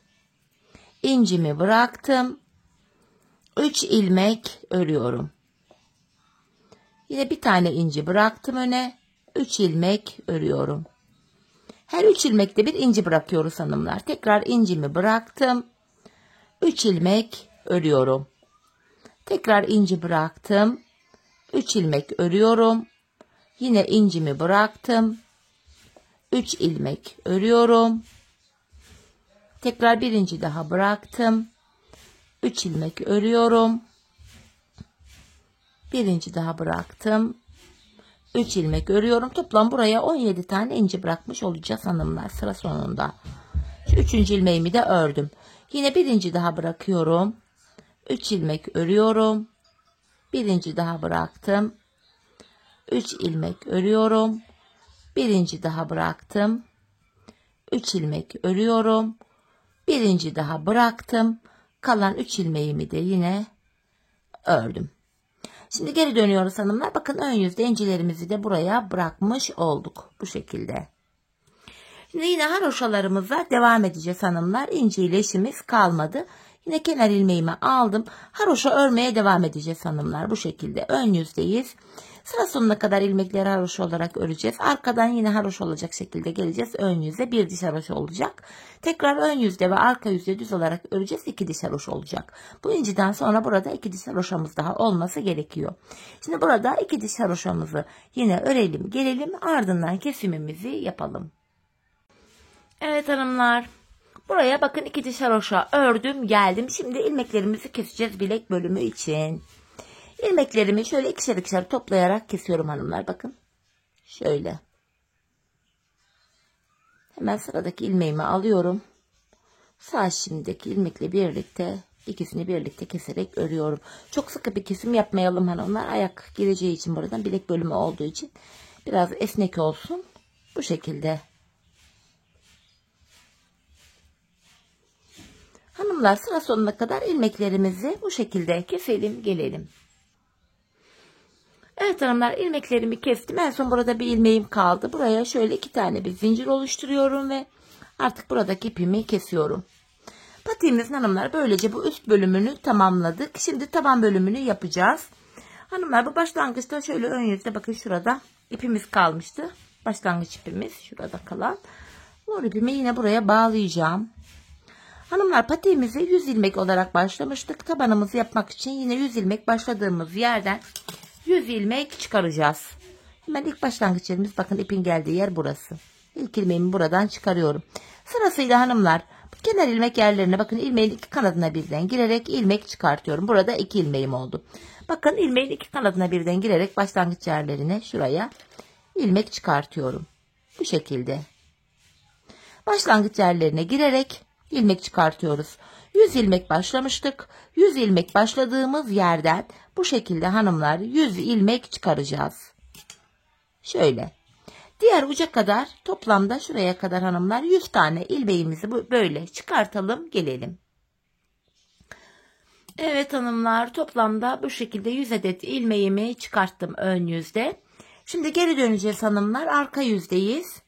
İncimi bıraktım. 3 ilmek örüyorum. Yine bir tane inci bıraktım öne. 3 ilmek örüyorum. Her 3 ilmekte bir inci bırakıyoruz hanımlar. Tekrar incimi bıraktım. 3 ilmek örüyorum. Tekrar inci bıraktım. 3 ilmek örüyorum. Yine incimi bıraktım. 3 ilmek örüyorum. Tekrar bir inci daha bıraktım. 3 ilmek örüyorum. Bir inci daha bıraktım. 3 ilmek örüyorum. Toplam buraya 17 tane inci bırakmış olacağız hanımlar sıra sonunda. Şu 3. ilmeğimi de ördüm. Yine bir inci daha bırakıyorum. 3 ilmek örüyorum. Bir inci daha bıraktım. 3 ilmek örüyorum. Bir inci daha bıraktım. 3 ilmek örüyorum. Bir inci daha bıraktım. Kalan 3 ilmeğimi de yine ördüm. Şimdi geri dönüyoruz hanımlar. Bakın ön yüzde incilerimizi de buraya bırakmış olduk. Bu şekilde. Şimdi yine haroşalarımıza devam edeceğiz hanımlar. İnci ile işimiz kalmadı. Yine kenar ilmeğimi aldım. Haroşa örmeye devam edeceğiz hanımlar. Bu şekilde ön yüzdeyiz. Sıra sonuna kadar ilmekleri haroşa olarak öreceğiz. Arkadan yine haroşa olacak şekilde geleceğiz. Ön yüzde bir diş haroşa olacak. Tekrar ön yüzde ve arka yüzde düz olarak öreceğiz. 2 diş haroşa olacak. Bu inciden sonra burada 2 diş haroşamız daha olması gerekiyor. Şimdi burada 2 diş haroşamızı yine örelim, gelelim. Ardından kesimimizi yapalım. Evet hanımlar. Buraya bakın 2 diş haroşa ördüm, geldim. Şimdi ilmeklerimizi keseceğiz bilek bölümü için. İlmeklerimi şöyle ikişer ikişer toplayarak kesiyorum hanımlar. Bakın. Şöyle. Hemen sıradaki ilmeğimi alıyorum. Sağ şimdiki ilmekle birlikte ikisini birlikte keserek örüyorum. Çok sıkı bir kesim yapmayalım hanımlar. Ayak gireceği için buradan bilek bölümü olduğu için biraz esnek olsun. Bu şekilde. Hanımlar sıra sonuna kadar ilmeklerimizi bu şekilde keselim, gelelim. Evet hanımlar ilmeklerimi kestim. En son burada bir ilmeğim kaldı. Buraya şöyle 2 tane bir zincir oluşturuyorum ve artık buradaki ipimi kesiyorum. Patiğimizin hanımlar böylece bu üst bölümünü tamamladık. Şimdi taban bölümünü yapacağız. Hanımlar bu başlangıçta şöyle ön yüzde bakın şurada ipimiz kalmıştı. Başlangıç ipimiz şurada kalan. Bu ipimi yine buraya bağlayacağım. Hanımlar patiğimizi 100 ilmek olarak başlamıştık. Tabanımızı yapmak için yine 100 ilmek başladığımız yerden 100 ilmek çıkaracağız. Hemen ilk başlangıç yerimiz bakın ipin geldiği yer burası. İlk ilmeğimi buradan çıkarıyorum. Sırasıyla hanımlar kenar ilmek yerlerine bakın ilmeğin iki kanadına birden girerek ilmek çıkartıyorum. Burada 2 ilmeğim oldu. Bakın ilmeğin iki kanadına birden girerek başlangıç yerlerine şuraya ilmek çıkartıyorum. Bu şekilde. Başlangıç yerlerine girerek ilmek çıkartıyoruz. 100 ilmek başlamıştık. 100 ilmek başladığımız yerden bu şekilde hanımlar 100 ilmek çıkaracağız. Şöyle. Diğer uca kadar toplamda şuraya kadar hanımlar 100 tane ilmeğimizi böyle çıkartalım gelelim. Evet hanımlar toplamda bu şekilde 100 adet ilmeğimi çıkarttım ön yüzde. Şimdi geri döneceğiz hanımlar. Arka yüzdeyiz.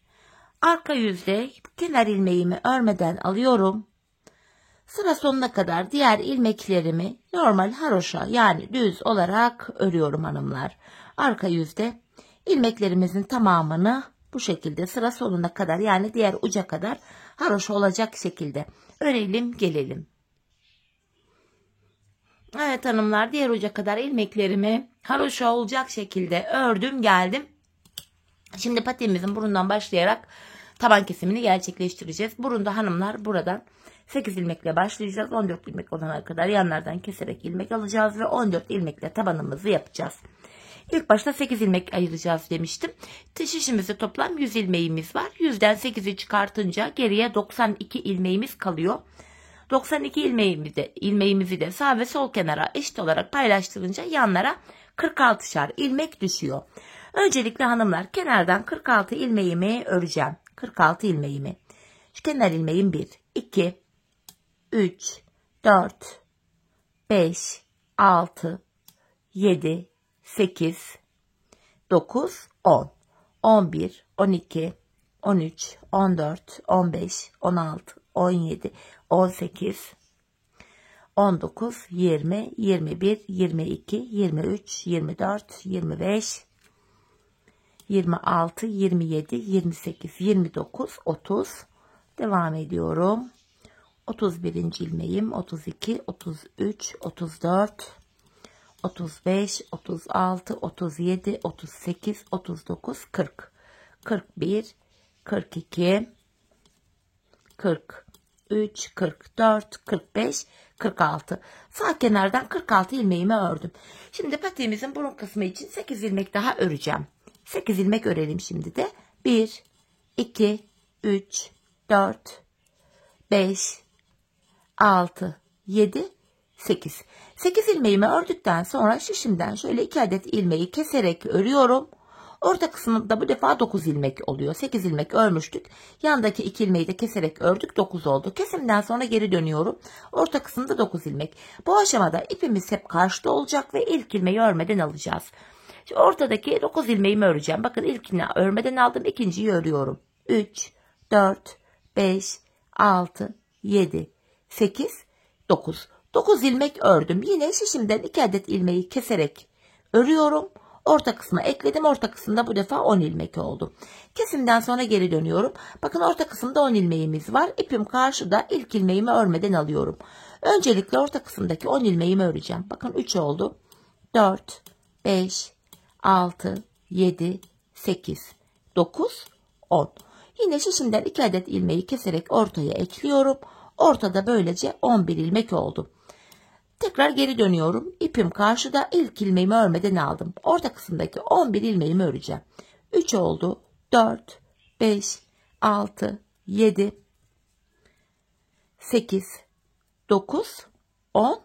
Arka yüzde kenar ilmeğimi örmeden alıyorum. Sıra sonuna kadar diğer ilmeklerimi normal haroşa yani düz olarak örüyorum hanımlar. Arka yüzde ilmeklerimizin tamamını bu şekilde sıra sonuna kadar yani diğer uca kadar haroşa olacak şekilde örelim gelelim. Evet hanımlar diğer uca kadar ilmeklerimi haroşa olacak şekilde ördüm geldim. Şimdi patiğimizin burundan başlayarak taban kesimini gerçekleştireceğiz. Burunda hanımlar buradan 8 ilmekle başlayacağız. 14 ilmek olana kadar yanlardan keserek ilmek alacağız ve 14 ilmekle tabanımızı yapacağız. İlk başta 8 ilmek ayıracağız demiştim. Şişimizde toplam 100 ilmeğimiz var. 100'den 8'i çıkartınca geriye 92 ilmeğimiz kalıyor. 92 ilmeğimizi de sağ ve sol kenara eşit olarak paylaştırınca yanlara 46'şar ilmek düşüyor. Öncelikle hanımlar kenardan 46 ilmeğimi öreceğim. 46 ilmeğimi. Şu kenar ilmeğim 1, 2, 3, 4, 5, 6, 7, 8, 9, 10, 11, 12, 13, 14, 15, 16, 17, 18, 19, 20, 21, 22, 23, 24, 25, 26, 27, 28, 29, 30. Devam ediyorum. 31. ilmeğim, 32, 33, 34, 35, 36, 37, 38, 39, 40, 41, 42, 43, 44, 45, 46. Sağ kenardan 46 ilmeğimi ördüm. Şimdi patiğimizin burun kısmı için 8 ilmek daha öreceğim. 8 ilmek örelim şimdi de. 1, 2, 3, 4, 5, 6, 7, 8. 8 ilmeğimi ördükten sonra şişimden şöyle 2 adet ilmeği keserek örüyorum. Orta kısmında bu defa 9 ilmek oluyor. 8 ilmek örmüştük. Yandaki 2 ilmeği de keserek ördük. 9 oldu. Kesimden sonra geri dönüyorum. Orta kısımda 9 ilmek. Bu aşamada ipimiz hep karşıda olacak ve ilk ilmeği örmeden alacağız. Şimdi ortadaki 9 ilmeğimi öreceğim. Bakın ilkini örmeden aldım. İkinciyi örüyorum. 3, 4, 5, 6, 7, 8, 9. 9 ilmek ördüm. Yine şişimden 2 adet ilmeği keserek örüyorum. Orta kısma ekledim. Orta kısımda bu defa 10 ilmek oldu. Kesimden sonra geri dönüyorum. Bakın orta kısımda 10 ilmeğimiz var. İpim karşıda, ilk ilmeğimi örmeden alıyorum. Öncelikle orta kısımdaki 10 ilmeğimi öreceğim. Bakın 3 oldu. 4, 5, 6, 7, 8, 9, 10. Yine şişimden 2 adet ilmeği keserek ortaya ekliyorum. Ortada böylece 11 ilmek oldu. Tekrar geri dönüyorum. İpim karşıda, ilk ilmeğimi örmeden aldım. Orta kısımdaki 11 ilmeğimi öreceğim. 3 oldu. 4, 5, 6, 7, 8, 9, 10,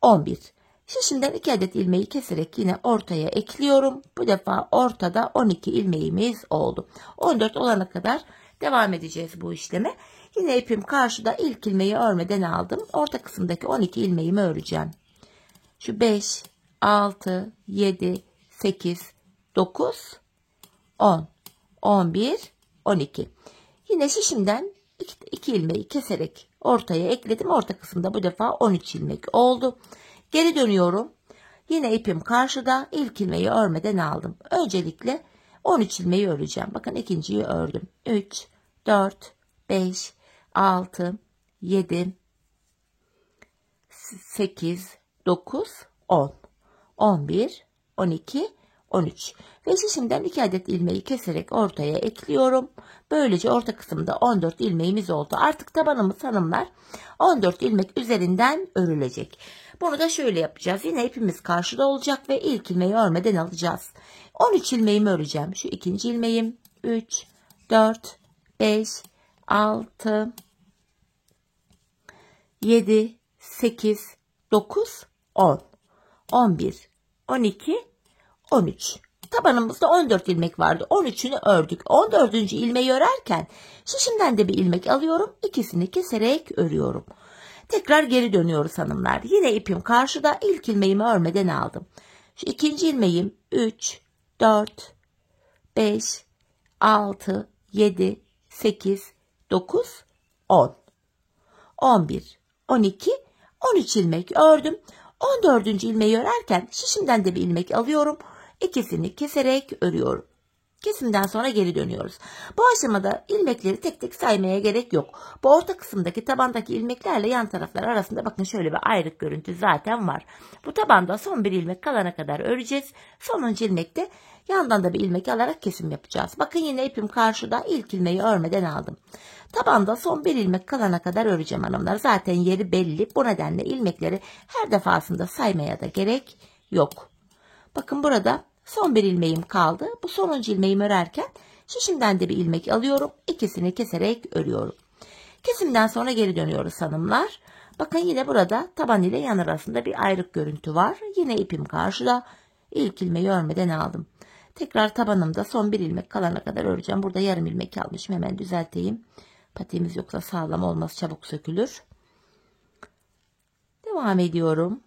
11. Şişimden 2 adet ilmeği keserek yine ortaya ekliyorum. Bu defa ortada 12 ilmeğimiz oldu. 14 olana kadar devam edeceğiz bu işleme. Yine ipim karşıda, ilk ilmeği örmeden aldım. Orta kısımdaki 12 ilmeğimi öreceğim. Şu 5, 6, 7, 8, 9, 10, 11, 12. Yine şişimden 2 ilmeği keserek ortaya ekledim. Orta kısımda bu defa 13 ilmek oldu. Geri dönüyorum. Yine ipim karşıda, ilk ilmeği örmeden aldım. Öncelikle 13 ilmeği öreceğim. Bakın ikinciyi ördüm. 3, 4, 5, 6, 7, 8, 9, 10, 11, 12, 13. Ve şişimden 2 adet ilmeği keserek ortaya ekliyorum. Böylece orta kısımda 14 ilmeğimiz oldu. Artık tabanımız hanımlar 14 ilmek üzerinden örülecek. Bunu da şöyle yapacağız. Yine ipimiz karşıda olacak ve ilk ilmeği örmeden alacağız. 13 ilmeğimi öreceğim. Şu ikinci ilmeğim. 3, 4, 5, 6, 7, 8, 9, 10, 11, 12, 13. Tabanımızda 14 ilmek vardı. 13'ünü ördük. 14. ilmeği örerken şişimden de bir ilmek alıyorum. İkisini keserek örüyorum. Tekrar geri dönüyoruz hanımlar. Yine ipim karşıda, ilk ilmeğimi örmeden aldım. Şu ikinci ilmeğim 3, 4, 5, 6, 7, 8, 9, 10, 11, 12, 13 ilmek ördüm. 14. ilmeği örerken şişimden de bir ilmek alıyorum. İkisini keserek örüyorum. Kesimden sonra geri dönüyoruz. Bu aşamada ilmekleri tek tek saymaya gerek yok. Bu orta kısımdaki tabandaki ilmeklerle yan taraflar arasında bakın şöyle bir ayrık görüntü zaten var. Bu tabanda son bir ilmek kalana kadar öreceğiz. Sonuncu ilmekte yandan da bir ilmek alarak kesim yapacağız. Bakın yine ipim karşıda, ilk ilmeği örmeden aldım. Tabanda son bir ilmek kalana kadar öreceğim hanımlar. Zaten yeri belli. Bu nedenle ilmekleri her defasında saymaya da gerek yok. Bakın burada son bir ilmeğim kaldı. Bu sonuncu ilmeğimi örerken şişimden de bir ilmek alıyorum. İkisini keserek örüyorum. Kesimden sonra geri dönüyoruz hanımlar. Bakın yine burada taban ile yan arasında bir ayrık görüntü var. Yine ipim karşıda. İlk ilmeği örmeden aldım. Tekrar tabanımda son bir ilmek kalana kadar öreceğim. Burada yarım ilmek almışım. Hemen düzelteyim. Patiğimiz yoksa sağlam olmaz, çabuk sökülür. Devam ediyorum.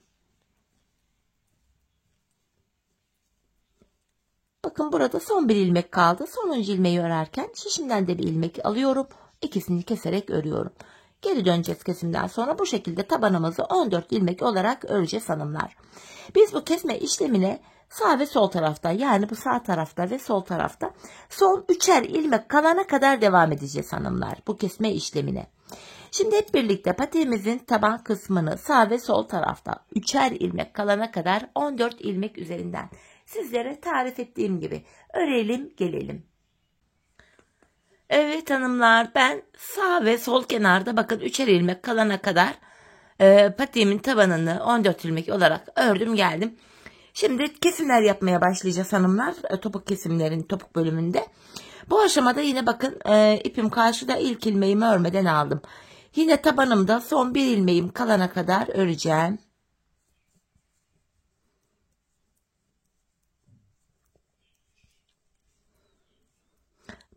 Bakın burada son bir ilmek kaldı. Sonuncu ilmeği örerken şişimden de bir ilmek alıyorum. İkisini keserek örüyorum. Geri döneceğiz kesimden sonra. Bu şekilde tabanımızı 14 ilmek olarak öreceğiz hanımlar. Biz bu kesme işlemine sağ ve sol tarafta, yani bu sağ tarafta ve sol tarafta son 3'er ilmek kalana kadar devam edeceğiz hanımlar bu kesme işlemine. Şimdi hep birlikte patiğimizin taban kısmını sağ ve sol tarafta 3'er ilmek kalana kadar 14 ilmek üzerinden sizlere tarif ettiğim gibi örelim gelelim. Evet hanımlar, ben sağ ve sol kenarda bakın 3'er ilmek kalana kadar patiğimin tabanını 14 ilmek olarak ördüm geldim. Şimdi kesimler yapmaya başlayacağız hanımlar. Topuk kesimlerin topuk bölümünde. Bu aşamada yine bakın ipim karşıda, ilk ilmeğimi örmeden aldım. Yine tabanımda son bir ilmeğim kalana kadar öreceğim.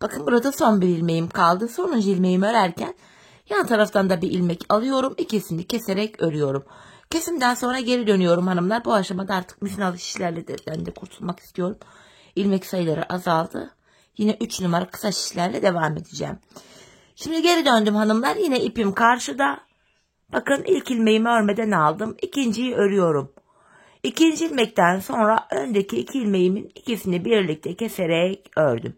Bakın burada son bir ilmeğim kaldı. Sonuncu ilmeğimi örerken yan taraftan da bir ilmek alıyorum. İkisini keserek örüyorum. Kesimden sonra geri dönüyorum hanımlar. Bu aşamada artık misinalı şişlerle de kurtulmak istiyorum. İlmek sayıları azaldı. Yine 3 numara kısa şişlerle devam edeceğim. Şimdi geri döndüm hanımlar. Yine ipim karşıda. Bakın ilk ilmeğimi örmeden aldım. İkinciyi örüyorum. İkinci ilmekten sonra öndeki iki ilmeğimin ikisini birlikte keserek ördüm.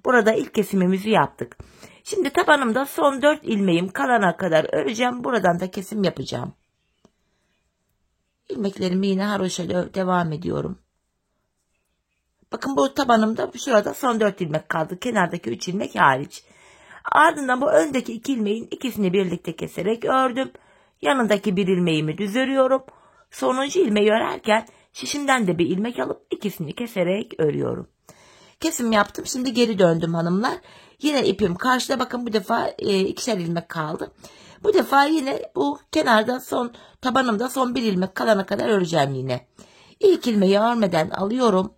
Burada ilk kesimimizi yaptık. Şimdi tabanımda son 4 ilmeğim kalana kadar öreceğim. Buradan da kesim yapacağım. İlmeklerimi yine haroşayla devam ediyorum. Bakın bu tabanımda şurada son 4 ilmek kaldı. Kenardaki 3 ilmek hariç. Ardından bu öndeki 2 ilmeğin ikisini birlikte keserek ördüm. Yanındaki bir ilmeğimi düz örüyorum. Sonuncu ilmeği örerken şişimden de bir ilmek alıp ikisini keserek örüyorum. Kesim yaptım. Şimdi geri döndüm hanımlar. Yine ipim karşıda, bakın bu defa ikişer ilmek kaldı. Bu defa yine bu kenarda tabanımda son bir ilmek kalana kadar öreceğim yine. İlk ilmeği örmeden alıyorum.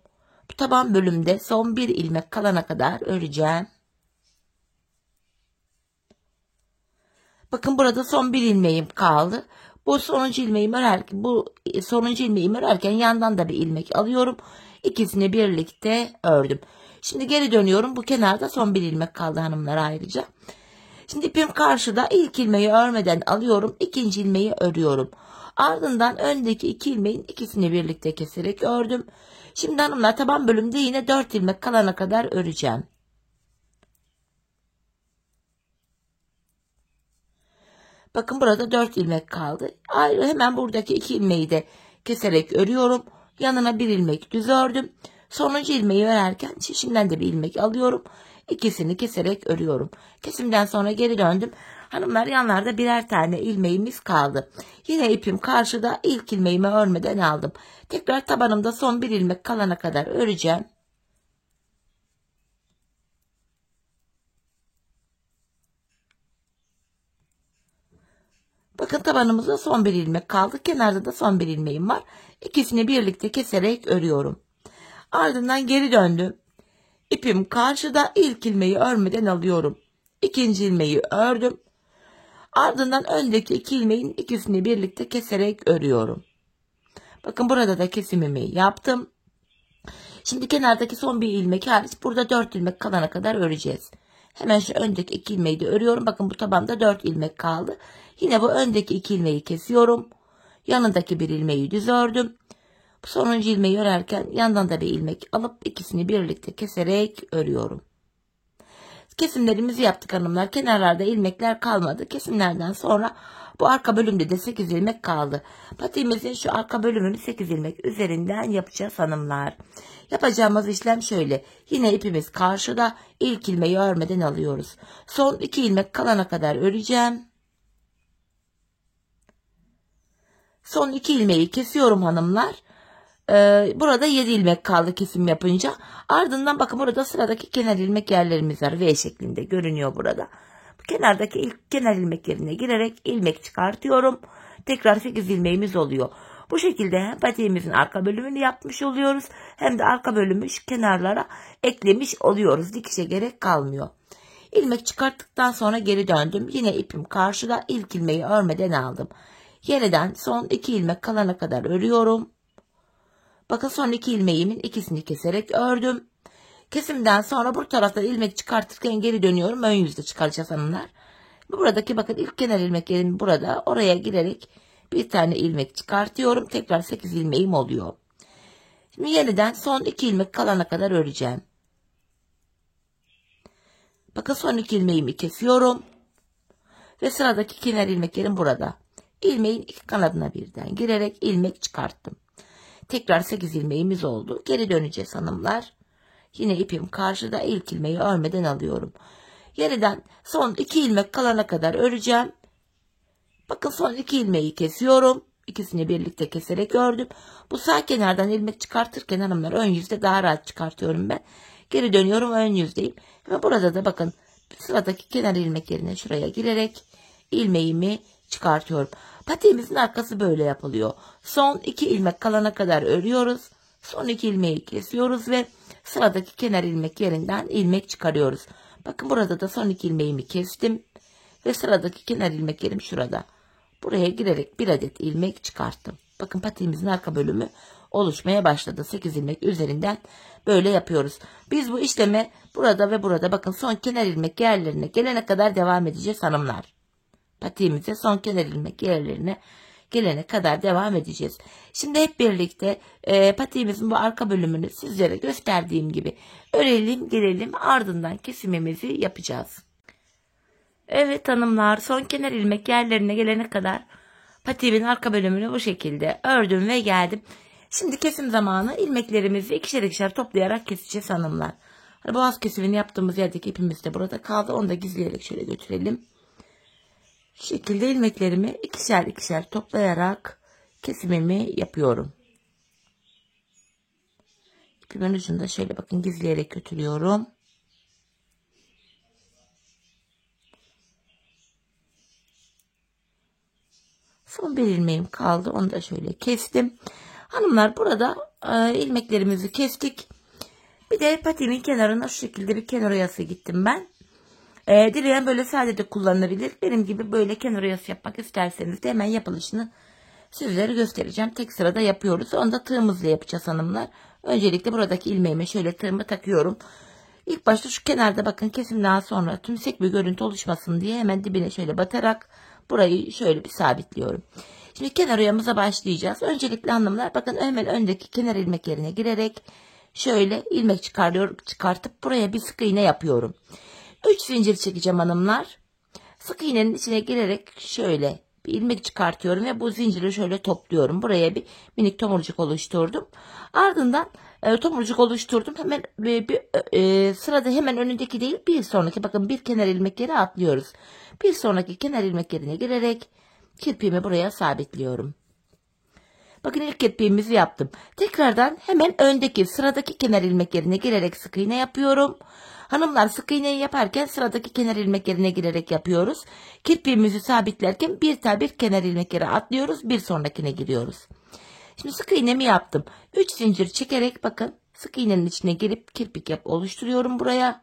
Bu taban bölümde son bir ilmek kalana kadar öreceğim. Bakın burada son bir ilmeğim kaldı. Bu sonuncu ilmeğimi örerken yandan da bir ilmek alıyorum. İkisini birlikte ördüm. Şimdi geri dönüyorum. Bu kenarda son bir ilmek kaldı hanımlar ayrıca. Şimdi ipim karşıda, ilk ilmeği örmeden alıyorum. İkinci ilmeği örüyorum. Ardından öndeki 2 ilmeğin ikisini birlikte keserek ördüm. Şimdi hanımlar taban bölümde yine 4 ilmek kalana kadar öreceğim. Bakın burada 4 ilmek kaldı. Ayrı hemen buradaki 2 ilmeği de keserek örüyorum. Yanına bir ilmek düz ördüm. Sonuncu ilmeği örerken şişimden de bir ilmek alıyorum. İkisini keserek örüyorum. Kesimden sonra geri döndüm. Hanımlar yanlarda birer tane ilmeğimiz kaldı. Yine ipim karşıda, ilk ilmeğimi örmeden aldım. Tekrar tabanımda son bir ilmek kalana kadar öreceğim. Bakın tabanımızda son bir ilmek kaldı. Kenarda da son bir ilmeğim var. İkisini birlikte keserek örüyorum. Ardından geri döndüm. İpim karşıda, ilk ilmeği örmeden alıyorum. İkinci ilmeği ördüm. Ardından öndeki 2 ilmeğin ikisini birlikte keserek örüyorum. Bakın burada da kesimimi yaptım. Şimdi kenardaki son bir ilmek hariç burada 4 ilmek kalana kadar öreceğiz. Hemen şu öndeki 2 ilmeği de örüyorum. Bakın bu tabanda 4 ilmek kaldı. Yine bu öndeki 2 ilmeği kesiyorum. Yanındaki bir ilmeği düz ördüm. Bu sonuncu ilmeği örerken yandan da bir ilmek alıp ikisini birlikte keserek örüyorum. Kesimlerimizi yaptık hanımlar. Kenarlarda ilmekler kalmadı. Kesimlerden sonra bu arka bölümde de 8 ilmek kaldı. Patiğimizin şu arka bölümünü 8 ilmek üzerinden yapacağız hanımlar. Yapacağımız işlem şöyle. Yine ipimiz karşıda, ilk ilmeği örmeden alıyoruz. Son 2 ilmek kalana kadar öreceğim. Son 2 ilmeği kesiyorum hanımlar. Burada 7 ilmek kaldı kesim yapınca. Ardından bakın burada sıradaki kenar ilmek yerlerimiz var. V şeklinde görünüyor burada. Bu kenardaki ilk kenar ilmek yerine girerek ilmek çıkartıyorum. Tekrar 8 ilmeğimiz oluyor. Bu şekilde hem patiğimizin arka bölümünü yapmış oluyoruz. Hem de arka bölümü şu kenarlara eklemiş oluyoruz. Dikişe gerek kalmıyor. İlmek çıkarttıktan sonra geri döndüm. Yine ipim karşıda, ilk ilmeği örmeden aldım. Yeniden son 2 ilmek kalana kadar örüyorum. Bakın son 2 ilmeğimin ikisini keserek ördüm. Kesimden sonra bu taraftan ilmek çıkartırken geri dönüyorum. Ön yüzde çıkaracağız hanımlar. Buradaki bakın ilk kenar ilmek yerim burada. Oraya girerek bir tane ilmek çıkartıyorum. Tekrar 8 ilmeğim oluyor. Şimdi yeniden son 2 ilmek kalana kadar öreceğim. Bakın son 2 ilmeğimi kesiyorum. Ve sıradaki kenar ilmek yerim burada. İlmeğin iki kanadına birden girerek ilmek çıkarttım. Tekrar 8 ilmeğimiz oldu. Geri döneceğiz hanımlar. Yine ipim karşıda, ilk ilmeği örmeden alıyorum. Yeniden son 2 ilmek kalana kadar öreceğim. Bakın son 2 ilmeği kesiyorum. İkisini birlikte keserek ördüm. Bu sağ kenardan ilmek çıkartırken hanımlar ön yüzde daha rahat çıkartıyorum ben. Geri dönüyorum, ön yüzdeyim. Ve burada da bakın sıradaki kenar ilmek yerine şuraya girerek ilmeğimi çıkartıyorum. Patiğimizin arkası böyle yapılıyor. Son 2 ilmek kalana kadar örüyoruz. Son 2 ilmeği kesiyoruz ve sıradaki kenar ilmek yerinden ilmek çıkarıyoruz. Bakın burada da son 2 ilmeğimi kestim. Ve sıradaki kenar ilmek yerim şurada. Buraya girerek bir adet ilmek çıkarttım. Bakın patiğimizin arka bölümü oluşmaya başladı. 8 ilmek üzerinden böyle yapıyoruz. Biz bu işleme burada ve burada bakın son kenar ilmek yerlerine gelene kadar devam edeceğiz hanımlar. Patiğimize son kenar ilmek yerlerine gelene kadar devam edeceğiz. Şimdi hep birlikte patiğimizin bu arka bölümünü sizlere gösterdiğim gibi örelim, gelelim, ardından kesimimizi yapacağız. Evet hanımlar, son kenar ilmek yerlerine gelene kadar patiğimin arka bölümünü bu şekilde ördüm ve geldim. Şimdi kesim zamanı, ilmeklerimizi ikişer ikişer toplayarak keseceğiz hanımlar. Boğaz kesimini yaptığımız yerdeki ipimiz de burada kaldı. Onu da gizleyerek şöyle götürelim. Şu şekilde ilmeklerimi ikişer ikişer toplayarak kesimimi yapıyorum. İpimin ucunda şöyle bakın gizleyerek götürüyorum. Son bir ilmeğim kaldı. Onu da şöyle kestim. Hanımlar burada ilmeklerimizi kestik. Bir de patiğimin kenarına şu şekilde bir kenar oyası gittim ben. Dileyen böyle sade de kullanılabilir. Benim gibi böyle kenar oyası yapmak isterseniz de hemen yapılışını sizlere göstereceğim. Tek sırada yapıyoruz. Onu da tığımızla yapacağız hanımlar. Öncelikle buradaki ilmeğime şöyle tığımı takıyorum. İlk başta şu kenarda bakın kesimden sonra tümsek bir görüntü oluşmasın diye hemen dibine şöyle batarak burayı şöyle bir sabitliyorum. Şimdi kenar oyamıza başlayacağız. Öncelikle hanımlar bakın hemen öndeki kenar ilmek yerine girerek şöyle ilmek çıkartıp buraya bir sık iğne yapıyorum. 3 zincir çekeceğim hanımlar. Sık iğnenin içine girerek şöyle bir ilmek çıkartıyorum ve bu zinciri şöyle topluyorum. Buraya bir minik tomurcuk oluşturdum. Ardından tomurcuk oluşturdum. Hemen sırada hemen önündeki değil bir sonraki bakın bir kenar ilmek yere atlıyoruz. Bir sonraki kenar ilmek yerine girerek kirpiğimi buraya sabitliyorum. Bakın ilk kirpiğimizi yaptım. Tekrardan hemen öndeki sıradaki kenar ilmek yerine girerek sık iğne yapıyorum. Hanımlar sık iğneyi yaparken sıradaki kenar ilmek yerine girerek yapıyoruz. Kirpiğimizi sabitlerken bir kenar ilmek yere atlıyoruz. Bir sonrakine giriyoruz. Şimdi sık iğnemi yaptım. 3 zincir çekerek bakın sık iğnenin içine girip kirpik oluşturuyorum buraya.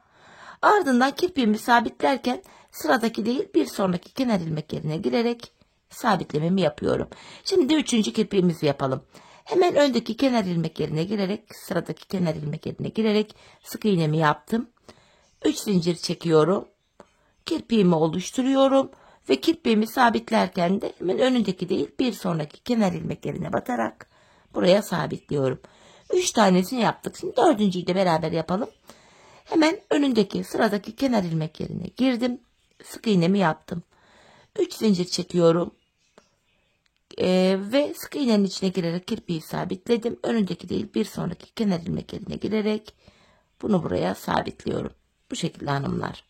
Ardından kirpiğimi sabitlerken sıradaki değil bir sonraki kenar ilmek yerine girerek sabitlememi yapıyorum. Şimdi 3. kirpiğimizi yapalım. Hemen öndeki kenar ilmek yerine girerek sıradaki kenar ilmek yerine girerek sık iğnemi yaptım. 3 zincir çekiyorum. Kirpiğimi oluşturuyorum ve kirpiğimi sabitlerken de hemen önündeki değil bir sonraki kenar ilmek yerine batarak buraya sabitliyorum. 3 tanesini yaptık. Şimdi 4.'yü de beraber yapalım. Hemen önündeki sıradaki kenar ilmek yerine girdim. Sık iğnemi yaptım. 3 zincir çekiyorum. Ve sık iğnenin içine girerek kirpiği sabitledim. Önündeki değil bir sonraki kenar ilmek yerine girerek bunu buraya sabitliyorum. Bu şekilde hanımlar.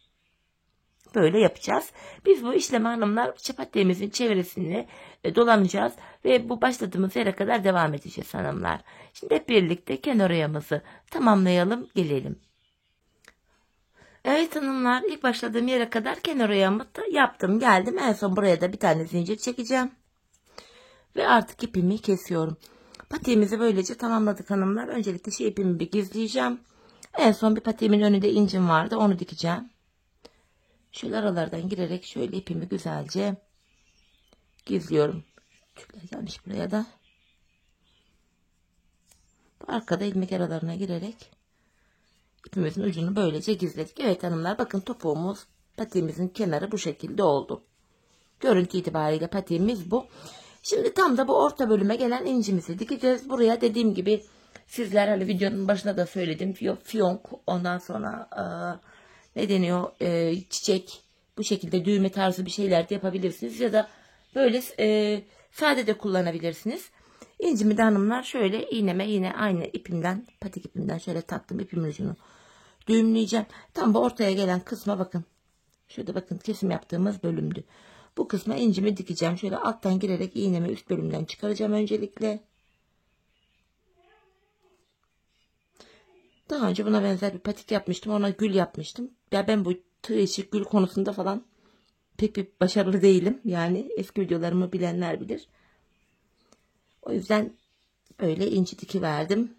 Böyle yapacağız. Biz bu işlemi hanımlar patiğimizin çevresini dolanacağız ve bu başladığımız yere kadar devam edeceğiz hanımlar. Şimdi hep birlikte kenar oyamızı tamamlayalım, gelelim. Evet hanımlar, ilk başladığım yere kadar kenar oyamı yaptım, geldim. En son buraya da bir tane zincir çekeceğim. Ve artık ipimi kesiyorum. Patiğimizi böylece tamamladık hanımlar. Öncelikle şu ipimi bir gizleyeceğim. En son bir patiğimin önünde incim vardı, onu dikeceğim. Şöyle aralardan girerek şöyle ipimi güzelce gizliyorum. Tüpler gelmiş buraya da. Arkada ilmek aralarına girerek ipimizin ucunu böylece gizledik. Evet hanımlar, bakın topuğumuz, patiğimizin kenarı bu şekilde oldu. Görüntü itibariyle patiğimiz bu. Şimdi tam da bu orta bölüme gelen incimizi dikeceğiz. Buraya dediğim gibi sizler hani videonun başında da söyledim. Fiyonk, ondan sonra ne deniyor, çiçek, bu şekilde düğme tarzı bir şeyler de yapabilirsiniz. Ya da böyle sade de kullanabilirsiniz. İncimi de hanımlar şöyle iğneme yine aynı ipimden, patik ipimden şöyle taktım, ipimin ucunu düğümleyeceğim. Tam bu ortaya gelen kısma bakın. Şurada bakın, kesim yaptığımız bölümdü. Bu kısma incimi dikeceğim. Şöyle alttan girerek iğnemi üst bölümden çıkaracağım öncelikle. Daha önce buna benzer bir patik yapmıştım. Ona gül yapmıştım. Ya ben bu tığ işi, gül konusunda falan pek bir başarılı değilim. Yani eski videolarımı bilenler bilir. O yüzden böyle inci dikiverdim.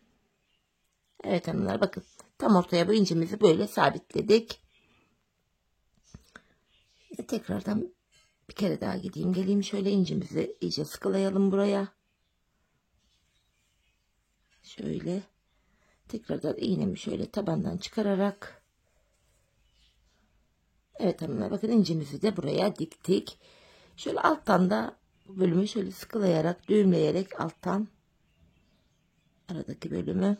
Evet hanımlar, bakın. Tam ortaya bu incimizi böyle sabitledik. Tekrardan bir kere daha gideyim geleyim. Şöyle incimizi iyice sıkılayalım buraya. Şöyle. Tekrardan iğnemi şöyle tabandan çıkararak. Evet hanımlar, bakın incimizi de buraya diktik. Şöyle alttan da bu bölümü şöyle sıkılayarak, düğümleyerek alttan aradaki bölümü.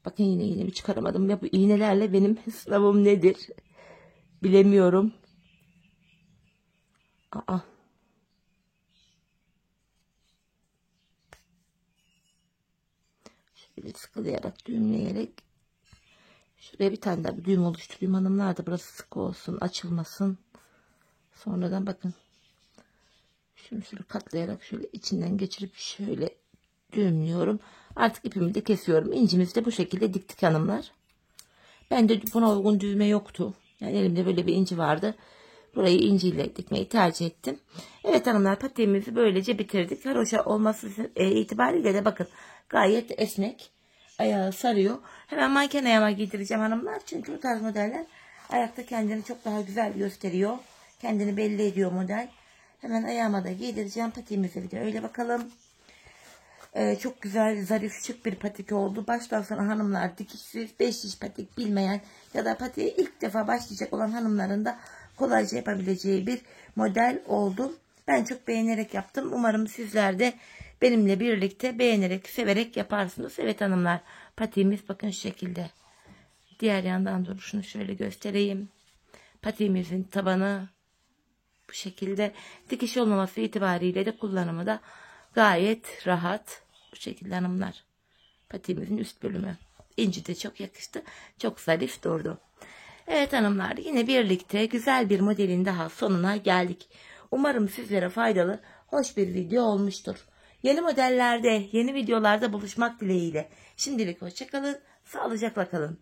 Bakın yine iğnemi çıkaramadım. Ya bu iğnelerle benim sınavım nedir bilemiyorum. Şöyle sıkılayarak, düğümleyerek şuraya bir tane daha bir düğüm oluşturayım hanımlar da burası sık olsun, açılmasın. Sonradan bakın şunu şöyle katlayarak şöyle içinden geçirip şöyle düğümlüyorum. Artık ipimi de kesiyorum. İncimizi de bu şekilde diktik hanımlar. Bende buna uygun düğme yoktu. Yani elimde böyle bir inci vardı. Burayı inciyle dikmeyi tercih ettim. Evet hanımlar, patiğimizi böylece bitirdik. Haroşa olması itibariyle de bakın gayet esnek. Ayağı sarıyor. Hemen manken ayağıma giydireceğim hanımlar. Çünkü bu tarz modeller ayakta kendini çok daha güzel gösteriyor. Kendini belli ediyor model. Hemen ayağıma da giydireceğim. Patiğimize bir de öyle bakalım. Çok güzel, zarif, şık bir patik oldu. Baştan sona hanımlar dikişsiz, 5 diş patik bilmeyen ya da patiğe ilk defa başlayacak olan hanımların da kolayca yapabileceği bir model oldu. Ben çok beğenerek yaptım. Umarım sizler de benimle birlikte beğenerek, severek yaparsınız. Evet hanımlar, patiğimiz bakın şu şekilde. Diğer yandan duruşunu şöyle göstereyim. Patiğimizin tabanı bu şekilde. Dikiş olmaması itibariyle de kullanımı da gayet rahat. Bu şekilde hanımlar. Patiğimizin üst bölümü. İnci de çok yakıştı. Çok zarif durdu. Evet hanımlar, yine birlikte güzel bir modelin daha sonuna geldik. Umarım sizlere faydalı, hoş bir video olmuştur. Yeni modellerde, yeni videolarda buluşmak dileğiyle. Şimdilik hoşça kalın, sağlıcakla kalın.